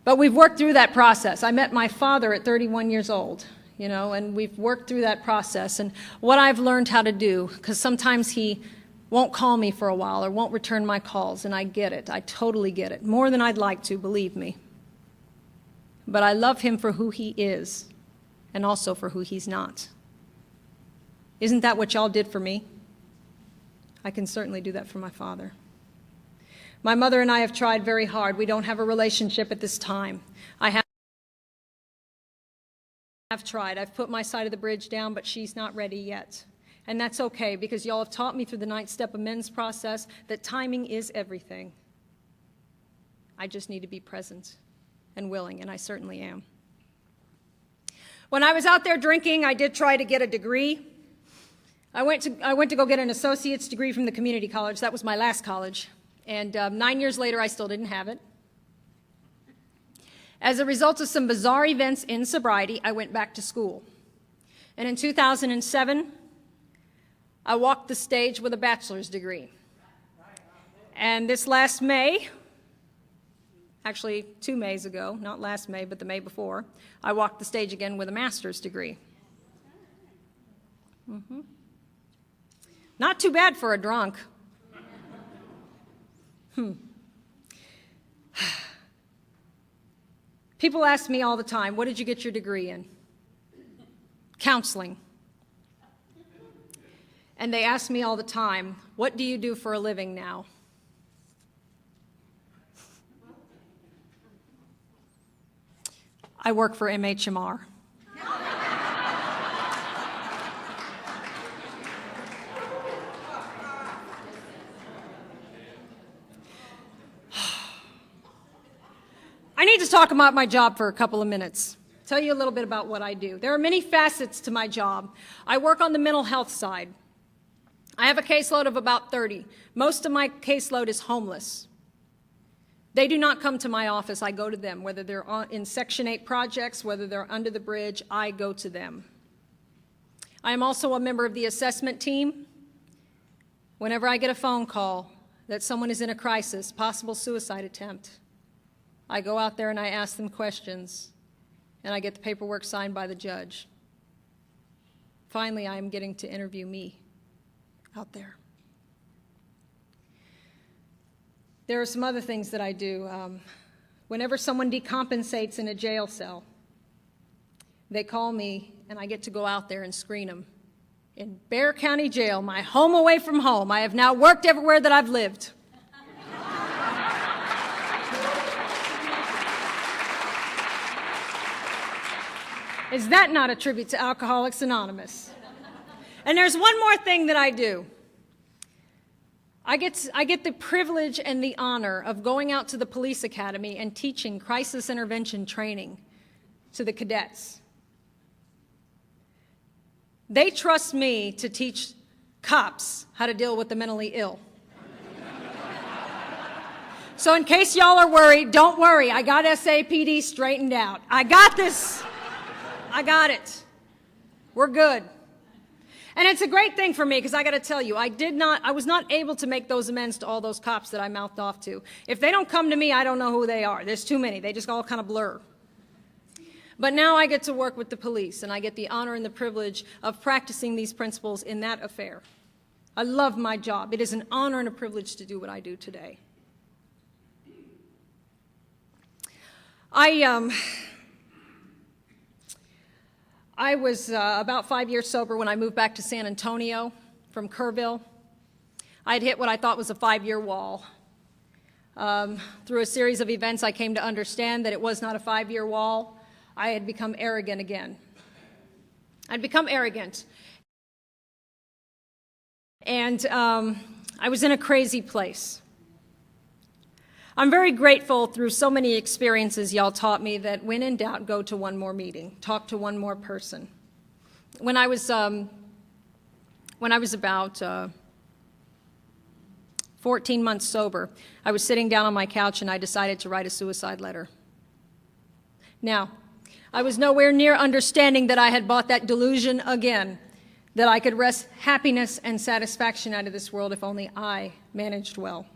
But we've worked through that process. I met my father at 31 years old, you know, and we've worked through that process. And what I've learned how to do, because sometimes he won't call me for a while or won't return my calls, and I get it. I totally get it. More than I'd like to, believe me. But I love him for who he is, and also for who he's not. Isn't that what y'all did for me? I can certainly do that for my father. My mother and I have tried very hard. We don't have a relationship at this time. I have tried. I've put my side of the bridge down, but she's not ready yet. And that's okay, because y'all have taught me through the 9-step amends process that timing is everything. I just need to be present and willing, and I certainly am. When I was out there drinking, I did try to get a degree. I went to go get an associate's degree from the community college. That was my last college. And 9 years later, I still didn't have it. As a result of some bizarre events in sobriety, I went back to school. And in 2007, I walked the stage with a bachelor's degree. And this last May, actually 2 Mays ago, not last May, but the May before, I walked the stage again with a master's degree. Not too bad for a drunk. People ask me all the time, what did you get your degree in? Counseling. And they ask me all the time, what do you do for a living now? I work for MHMR. I need to talk about my job for a couple of minutes. Tell you a little bit about what I do. There are many facets to my job. I work on the mental health side. I have a caseload of about 30. Most of my caseload is homeless. They do not come to my office, I go to them. Whether they're in Section 8 projects, whether they're under the bridge, I go to them. I am also a member of the assessment team. Whenever I get a phone call that someone is in a crisis, possible suicide attempt, I go out there and I ask them questions, and I get the paperwork signed by the judge. Finally, I am getting to interview me out there. There are some other things that I do. Whenever someone decompensates in a jail cell, they call me, and I get to go out there and screen them. In Bexar County Jail, my home away from home, I have now worked everywhere that I've lived. Is that not a tribute to Alcoholics Anonymous? And there's one more thing that I do. I get the privilege and the honor of going out to the police academy and teaching crisis intervention training to the cadets. They trust me to teach cops how to deal with the mentally ill. So in case y'all are worried, don't worry. I got SAPD straightened out. I got this. I got it. We're good. And it's a great thing for me because I got to tell you, I was not able to make those amends to all those cops that I mouthed off to. If they don't come to me, I don't know who they are. There's too many. They just all kind of blur. But now I get to work with the police, and I get the honor and the privilege of practicing these principles in that affair. I love my job. It is an honor and a privilege to do what I do today. I was about 5 years sober when I moved back to San Antonio from Kerrville. I had hit what I thought was a 5-year wall. Through a series of events, I came to understand that it was not a 5-year wall. I had become arrogant again. I'd become arrogant. And I was in a crazy place. I'm very grateful through so many experiences y'all taught me that when in doubt, go to one more meeting, talk to one more person. When I was about 14 months sober, I was sitting down on my couch and I decided to write a suicide letter. Now, I was nowhere near understanding that I had bought that delusion again, that I could wrest happiness and satisfaction out of this world if only I managed well.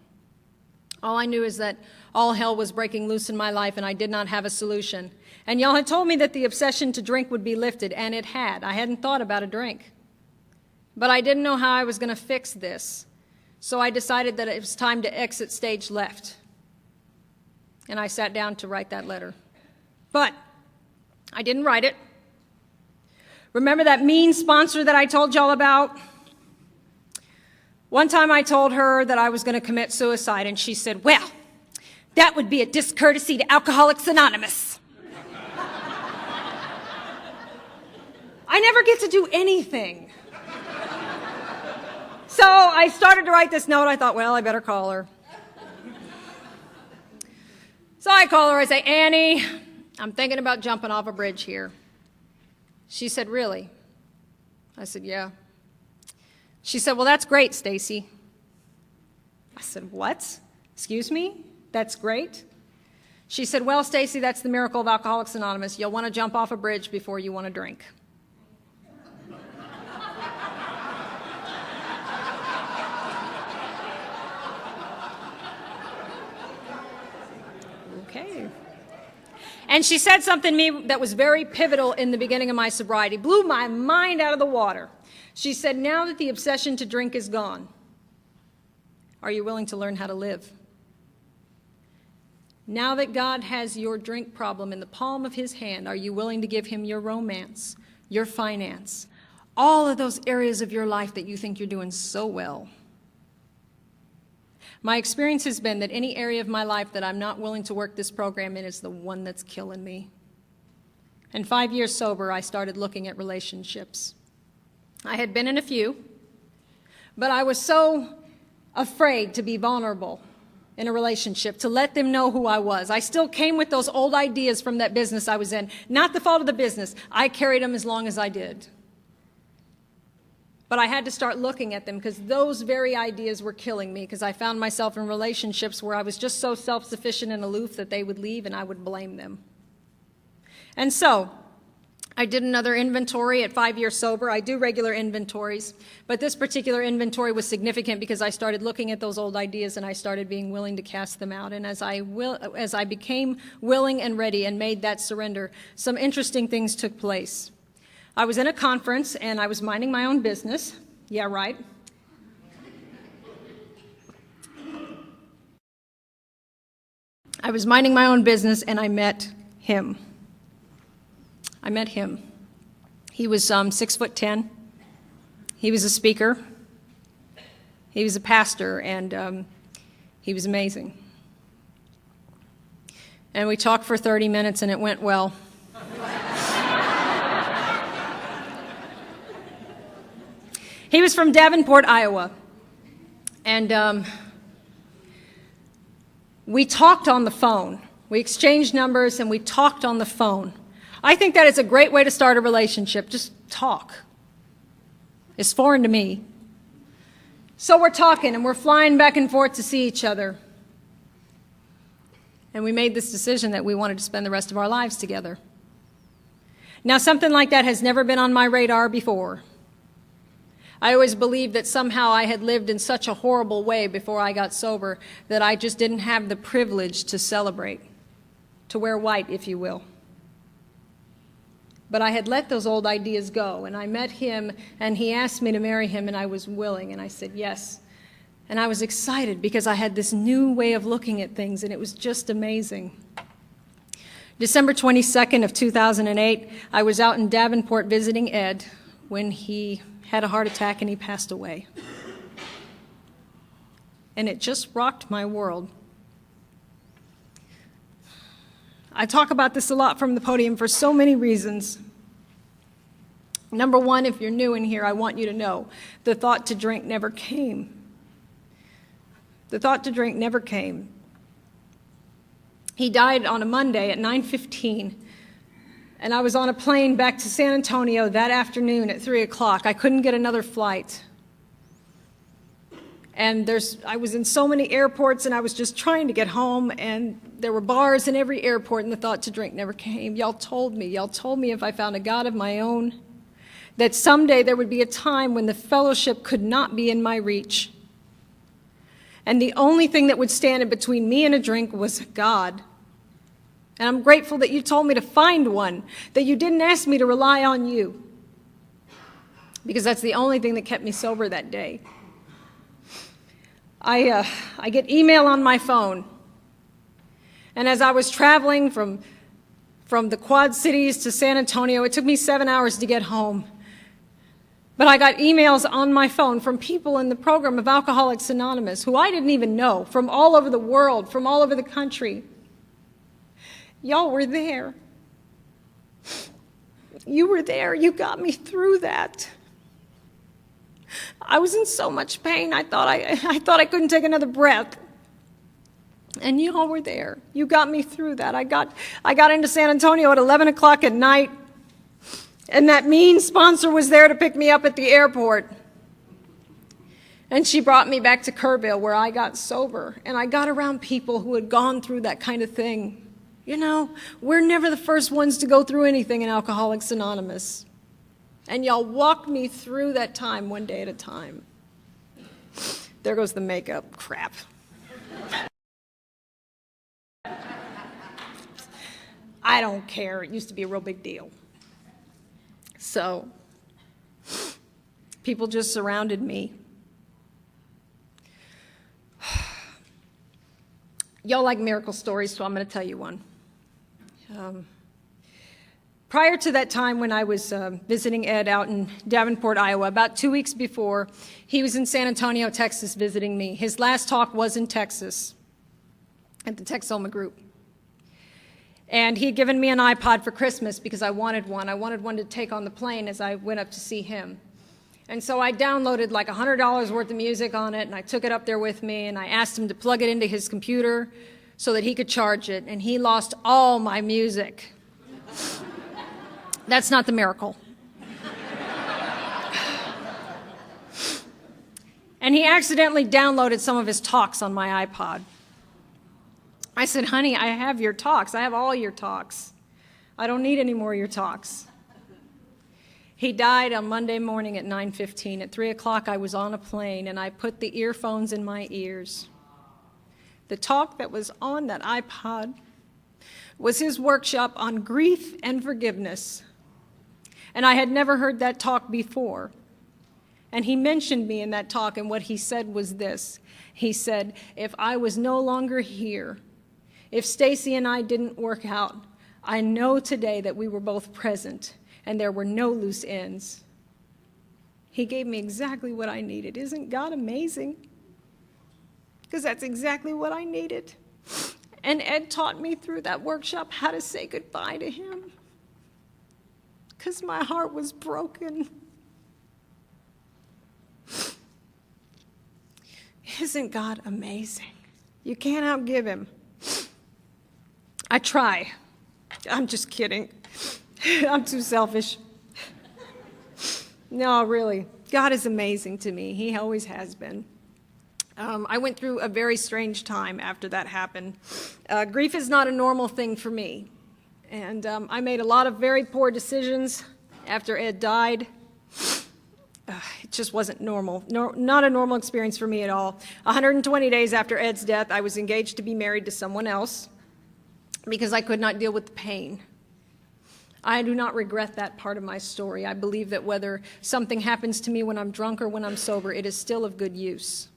All I knew is that all hell was breaking loose in my life and I did not have a solution. And y'all had told me that the obsession to drink would be lifted, and it had. I hadn't thought about a drink. But I didn't know how I was going to fix this. So I decided that it was time to exit stage left. And I sat down to write that letter. But I didn't write it. Remember that mean sponsor that I told y'all about? One time I told her that I was going to commit suicide, and she said, "Well, that would be a discourtesy to Alcoholics Anonymous." I never get to do anything. So I started to write this note. I thought, well, I better call her. So I call her. I say, "Annie, I'm thinking about jumping off a bridge here." She said, "Really?" I said, "Yeah." She said, "Well, that's great, Stacy." I said, "What? Excuse me? That's great?" She said, "Well, Stacy, that's the miracle of Alcoholics Anonymous. You'll want to jump off a bridge before you want to drink." Okay. And she said something to me that was very pivotal in the beginning of my sobriety, blew my mind out of the water. She said, "Now that the obsession to drink is gone, are you willing to learn how to live? Now that God has your drink problem in the palm of his hand, are you willing to give him your romance, your finance, all of those areas of your life that you think you're doing so well?" My experience has been that any area of my life that I'm not willing to work this program in is the one that's killing me. And 5 years sober, I started looking at relationships. I had been in a few, but I was so afraid to be vulnerable in a relationship, to let them know who I was. I still came with those old ideas from that business I was in. Not the fault of the business. I carried them as long as I did. But I had to start looking at them because those very ideas were killing me, because I found myself in relationships where I was just so self-sufficient and aloof that they would leave and I would blame them. And so I did another inventory at 5 years sober. I do regular inventories, but this particular inventory was significant because I started looking at those old ideas and I started being willing to cast them out. And as I became willing and ready and made that surrender, some interesting things took place. I was in a conference and I was minding my own business. Yeah, right. I was minding my own business and I met him. He was 6'10". He was a speaker. He was a pastor, and he was amazing. And we talked for 30 minutes and it went well. He was from Davenport, Iowa, and we talked on the phone. We exchanged numbers and we talked on the phone. I think that is a great way to start a relationship. Just talk. It's foreign to me. So we're talking and we're flying back and forth to see each other. And we made this decision that we wanted to spend the rest of our lives together. Now, something like that has never been on my radar before. I always believed that somehow I had lived in such a horrible way before I got sober that I just didn't have the privilege to celebrate, to wear white, if you will. But I had let those old ideas go, and I met him, and he asked me to marry him, and I was willing, and I said yes. And I was excited because I had this new way of looking at things, and it was just amazing. December 22nd of 2008, I was out in Davenport visiting Ed when he had a heart attack and he passed away. And it just rocked my world. I talk about this a lot from the podium for so many reasons. Number one, if you're new in here, I want you to know the thought to drink never came. The thought to drink never came. He died on a Monday at 9:15. And I was on a plane back to San Antonio that afternoon at 3 o'clock. I couldn't get another flight. And I was in so many airports, and I was just trying to get home, and there were bars in every airport, and the thought to drink never came. Y'all told me if I found a God of my own, that someday there would be a time when the fellowship could not be in my reach. And the only thing that would stand in between me and a drink was God. And I'm grateful that you told me to find one, that you didn't ask me to rely on you, because that's the only thing that kept me sober that day. I get email on my phone, and as I was traveling from the Quad Cities to San Antonio, it took me 7 hours to get home. But I got emails on my phone from people in the program of Alcoholics Anonymous who I didn't even know, from all over the world, from all over the country. Y'all were there. You were there. You got me through that. I was in so much pain. I thought I couldn't take another breath. And y'all were there. You got me through that. I got into San Antonio at 11 o'clock at night, and that mean sponsor was there to pick me up at the airport. And she brought me back to Kerrville, where I got sober, and I got around people who had gone through that kind of thing. You know, we're never the first ones to go through anything in Alcoholics Anonymous. And y'all walked me through that time one day at a time. There goes the makeup. Crap. I don't care. It used to be a real big deal. So, people just surrounded me. Y'all like miracle stories, so I'm going to tell you one. Prior to that time when I was visiting Ed out in Davenport, Iowa, about 2 weeks before, he was in San Antonio, Texas, visiting me. His last talk was in Texas at the Texoma group. And he had given me an iPod for Christmas because I wanted one. I wanted one to take on the plane as I went up to see him. And so I downloaded like $100 worth of music on it, and I took it up there with me, and I asked him to plug it into his computer so that he could charge it, and he lost all my music. That's not the miracle. And he accidentally downloaded some of his talks on my iPod. I said, honey, I have your talks. I have all your talks. I don't need any more of your talks. He died on Monday morning at 9:15. At 3 o'clock, I was on a plane, and I put the earphones in my ears. The talk that was on that iPod was his workshop on grief and forgiveness. And I had never heard that talk before. And he mentioned me in that talk, and what he said was this. He said, if I was no longer here, if Stacy and I didn't work out, I know today that we were both present and there were no loose ends. He gave me exactly what I needed. Isn't God amazing? Because that's exactly what I needed. And Ed taught me through that workshop how to say goodbye to him, because my heart was broken. Isn't God amazing? You can't outgive him. I try. I'm just kidding. I'm too selfish. No, really. God is amazing to me. He always has been. I went through a very strange time after that happened. Grief is not a normal thing for me. And I made a lot of very poor decisions after Ed died. It just wasn't normal. Not a normal experience for me at all. 120 days after Ed's death, I was engaged to be married to someone else because I could not deal with the pain. I do not regret that part of my story. I believe that whether something happens to me when I'm drunk or when I'm sober, it is still of good use.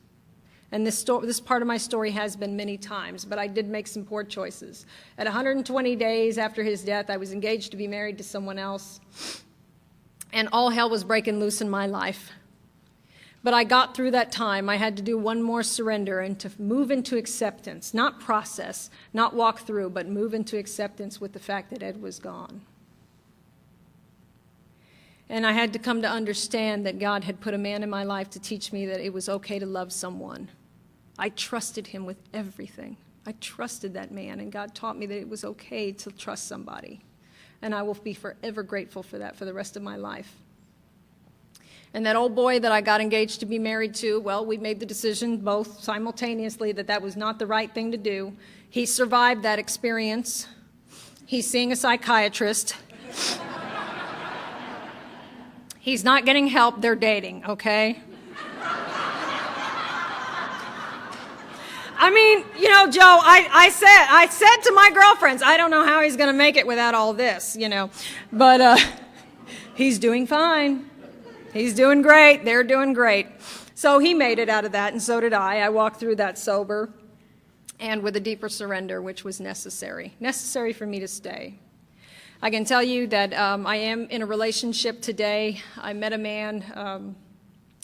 And this part of my story has been many times, but I did make some poor choices. At 120 days after his death, I was engaged to be married to someone else, and all hell was breaking loose in my life. But I got through that time. I had to do one more surrender and to move into acceptance, not process, not walk through, but move into acceptance with the fact that Ed was gone. And I had to come to understand that God had put a man in my life to teach me that it was okay to love someone. I trusted him with everything. I trusted that man, and God taught me that it was okay to trust somebody. And I will be forever grateful for that for the rest of my life. And that old boy that I got engaged to be married to, well, we made the decision both simultaneously that that was not the right thing to do. He survived that experience. He's seeing a psychiatrist. He's not getting help, they're dating, okay? I mean, you know, Joe, I said to my girlfriends, I don't know how he's going to make it without all this, you know. But he's doing fine. He's doing great. They're doing great. So he made it out of that, and so did I. I walked through that sober and with a deeper surrender, which was necessary for me to stay. I can tell you that I am in a relationship today. I met a man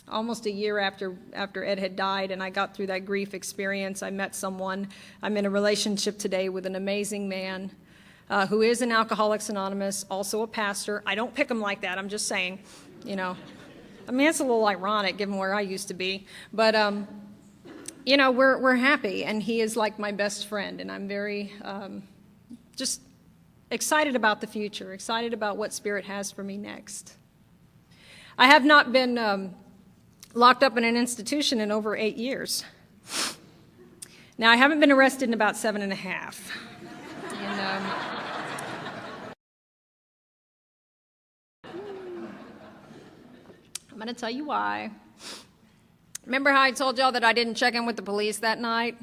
almost a year after Ed had died, and I got through that grief experience. I met someone. I'm in a relationship today with an amazing man who is an Alcoholics Anonymous, also a pastor. I don't pick him like that. I'm just saying, you know. I mean, it's a little ironic given where I used to be. But, you know, we're happy, and he is like my best friend, and I'm very just excited about the future, excited about what Spirit has for me next. I have not been locked up in an institution in over 8 years. Now, I haven't been arrested in about 7.5. And, I'm going to tell you why. Remember how I told y'all that I didn't check in with the police that night?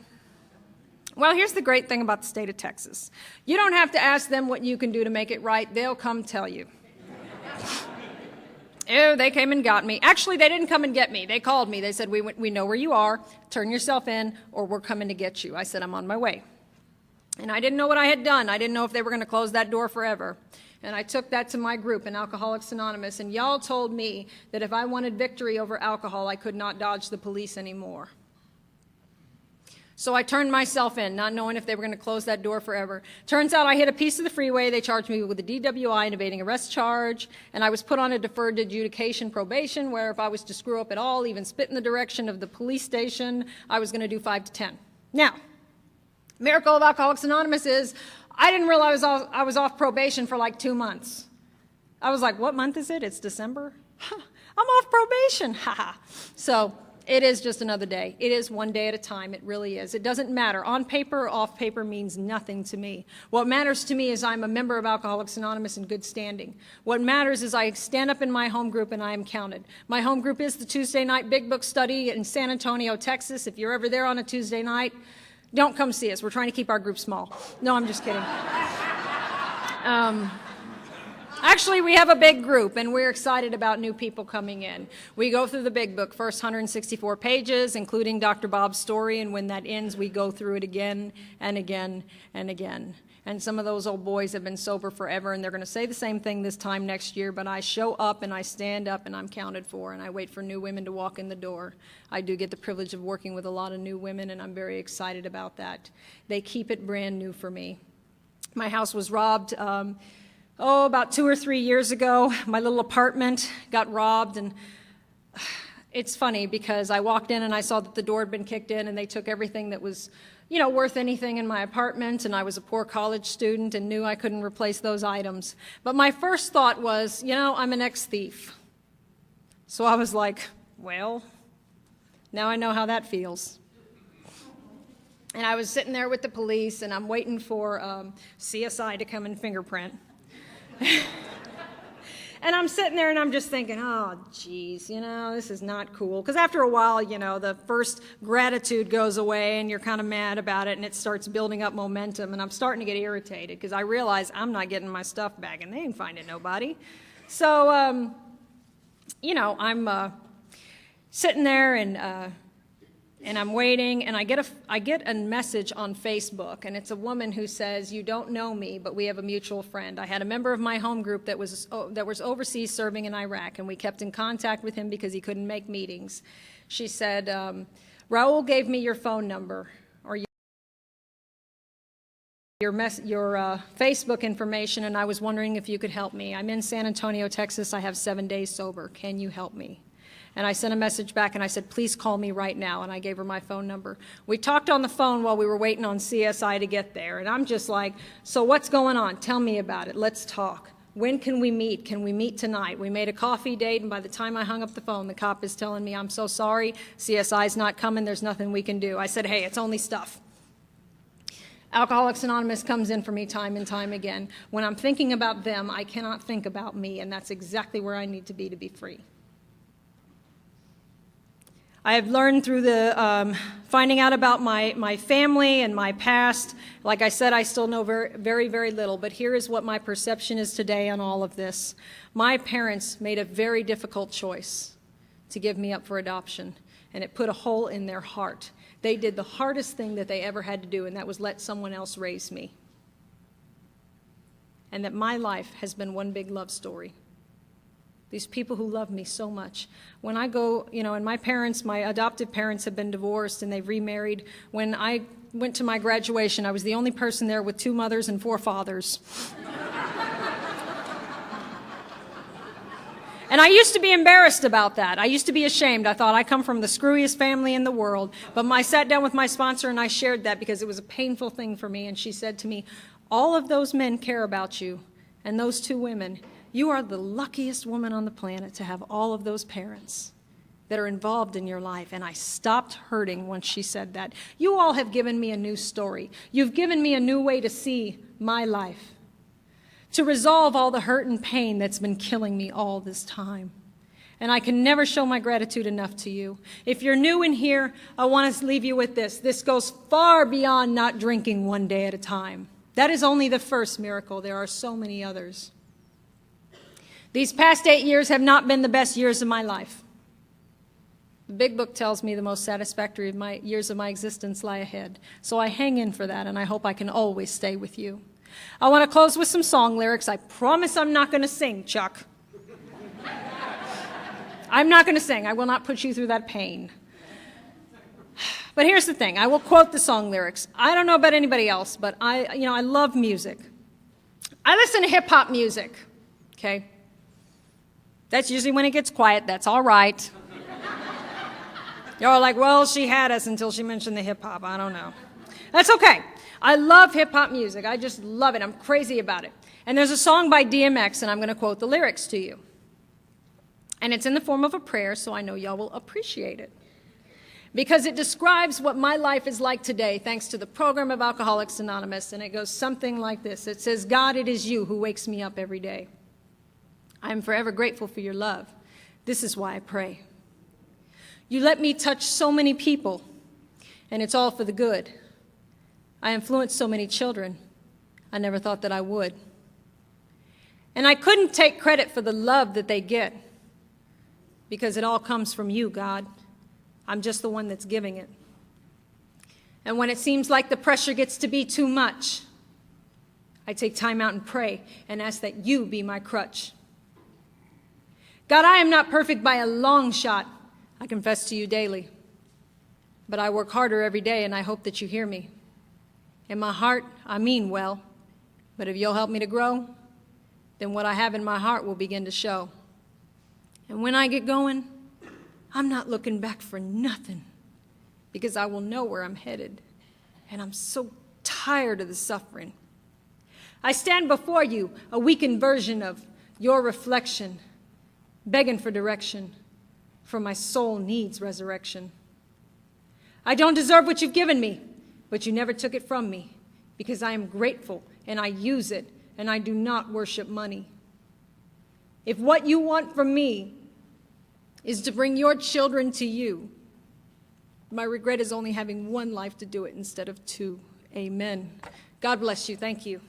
Well, here's the great thing about the state of Texas. You don't have to ask them what you can do to make it right. They'll come tell you. Oh, they came and got me. Actually, they didn't come and get me. They called me. They said, we know where you are. Turn yourself in, or we're coming to get you. I said, I'm on my way. And I didn't know what I had done. I didn't know if they were going to close that door forever. And I took that to my group in Alcoholics Anonymous, and y'all told me that if I wanted victory over alcohol, I could not dodge the police anymore. So I turned myself in, not knowing if they were going to close that door forever. Turns out I hit a piece of the freeway. They charged me with a DWI and evading arrest charge, and I was put on a deferred adjudication probation where if I was to screw up at all, even spit in the direction of the police station, I was going to do 5 to 10. Now, miracle of Alcoholics Anonymous is I didn't realize I was off probation for like 2 months. I was like, what month is it? It's December? I'm off probation. So it is just another day. It is one day at a time. It really is. It doesn't matter. On paper or off paper means nothing to me. What matters to me is I'm a member of Alcoholics Anonymous in good standing. What matters is I stand up in my home group and I am counted. My home group is the Tuesday night Big Book Study in San Antonio, Texas. If you're ever there on a Tuesday night, don't come see us. We're trying to keep our group small. No, I'm just kidding. Actually, we have a big group, and we're excited about new people coming in. We go through the big book, first 164 pages, including Dr. Bob's story, and when that ends, we go through it again and again and again. And some of those old boys have been sober forever, and they're going to say the same thing this time next year, but I show up, and I stand up, and I'm counted for, and I wait for new women to walk in the door. I do get the privilege of working with a lot of new women, and I'm very excited about that. They keep it brand new for me. My house was robbed about 2 or 3 years ago. My little apartment got robbed, and it's funny because I walked in and I saw that the door had been kicked in and they took everything that was, you know, worth anything in my apartment, and I was a poor college student and knew I couldn't replace those items. But my first thought was, you know, I'm an ex-thief. So I was like, well, now I know how that feels. And I was sitting there with the police, and I'm waiting for CSI to come and fingerprint. And I'm sitting there and I'm just thinking, oh, geez, this is not cool. Because after a while, the first gratitude goes away and you're kind of mad about it and it starts building up momentum. And I'm starting to get irritated because I realize I'm not getting my stuff back and they ain't finding nobody. So, I'm sitting there and I'm waiting, and I get a message on Facebook, and it's a woman who says, "You don't know me, but we have a mutual friend. I had a member of my home group that was overseas serving in Iraq, and we kept in contact with him because he couldn't make meetings." She said, "Raul gave me your phone number or your Facebook information, and I was wondering if you could help me. I'm in San Antonio, Texas. I have 7 days sober. Can you help me?" And I sent a message back and I said, "Please call me right now." And I gave her my phone number. We talked on the phone while we were waiting on CSI to get there. And I'm just like, "So what's going on? Tell me about it. Let's talk. When can we meet? Can we meet tonight?" We made a coffee date, and by the time I hung up the phone, the cop is telling me, "I'm so sorry. CSI's not coming. There's nothing we can do." I said, "Hey, it's only stuff." Alcoholics Anonymous comes in for me time and time again. When I'm thinking about them, I cannot think about me, and that's exactly where I need to be free. I have learned through the finding out about my family and my past. Like I said, I still know very, very little, but here is what my perception is today on all of this. My parents made a very difficult choice to give me up for adoption, and it put a hole in their heart. They did the hardest thing that they ever had to do, and that was let someone else raise me. And that my life has been one big love story. These people who love me so much. When I go, and my adoptive parents have been divorced and they've remarried. When I went to my graduation, I was the only person there with 2 mothers and 4 fathers. And I used to be embarrassed about that. I used to be ashamed. I thought I come from the screwiest family in the world. But I sat down with my sponsor and I shared that because it was a painful thing for me. And she said to me, "All of those men care about you, and those 2 women. You are the luckiest woman on the planet to have all of those parents that are involved in your life." And I stopped hurting once she said that. You all have given me a new story. You've given me a new way to see my life, to resolve all the hurt and pain that's been killing me all this time. And I can never show my gratitude enough to you. If you're new in here, I want to leave you with this. This goes far beyond not drinking 1 day at a time. That is only the first miracle. There are so many others. These past 8 years have not been the best years of my life. The big book tells me the most satisfactory years of my existence lie ahead. So I hang in for that, and I hope I can always stay with you. I want to close with some song lyrics. I promise I'm not going to sing, Chuck. I'm not going to sing. I will not put you through that pain. But here's the thing. I will quote the song lyrics. I don't know about anybody else, but I love music. I listen to hip-hop music, okay? That's usually when it gets quiet. That's all right. You're like, "Well, she had us until she mentioned the hip-hop. I don't know." That's okay. I love hip-hop music. I just love it. I'm crazy about it. And there's a song by DMX, and I'm going to quote the lyrics to you. And it's in the form of a prayer, so I know y'all will appreciate it. Because it describes what my life is like today, thanks to the program of Alcoholics Anonymous. And it goes something like this. It says, "God, it is you who wakes me up every day. I am forever grateful for your love. This is why I pray. You let me touch so many people, and it's all for the good. I influenced so many children. I never thought that I would. And I couldn't take credit for the love that they get, because it all comes from you, God. I'm just the one that's giving it. And when it seems like the pressure gets to be too much, I take time out and pray and ask that you be my crutch. God, I am not perfect by a long shot, I confess to you daily. But I work harder every day, and I hope that you hear me. In my heart, I mean well, but if you'll help me to grow, then what I have in my heart will begin to show. And when I get going, I'm not looking back for nothing, because I will know where I'm headed, and I'm so tired of the suffering. I stand before you, a weakened version of your reflection, begging for direction, for my soul needs resurrection. I don't deserve what you've given me, but you never took it from me, because I am grateful and I use it, and I do not worship money. If what you want from me is to bring your children to you, my regret is only having one life to do it instead of two. Amen. God bless you. Thank you.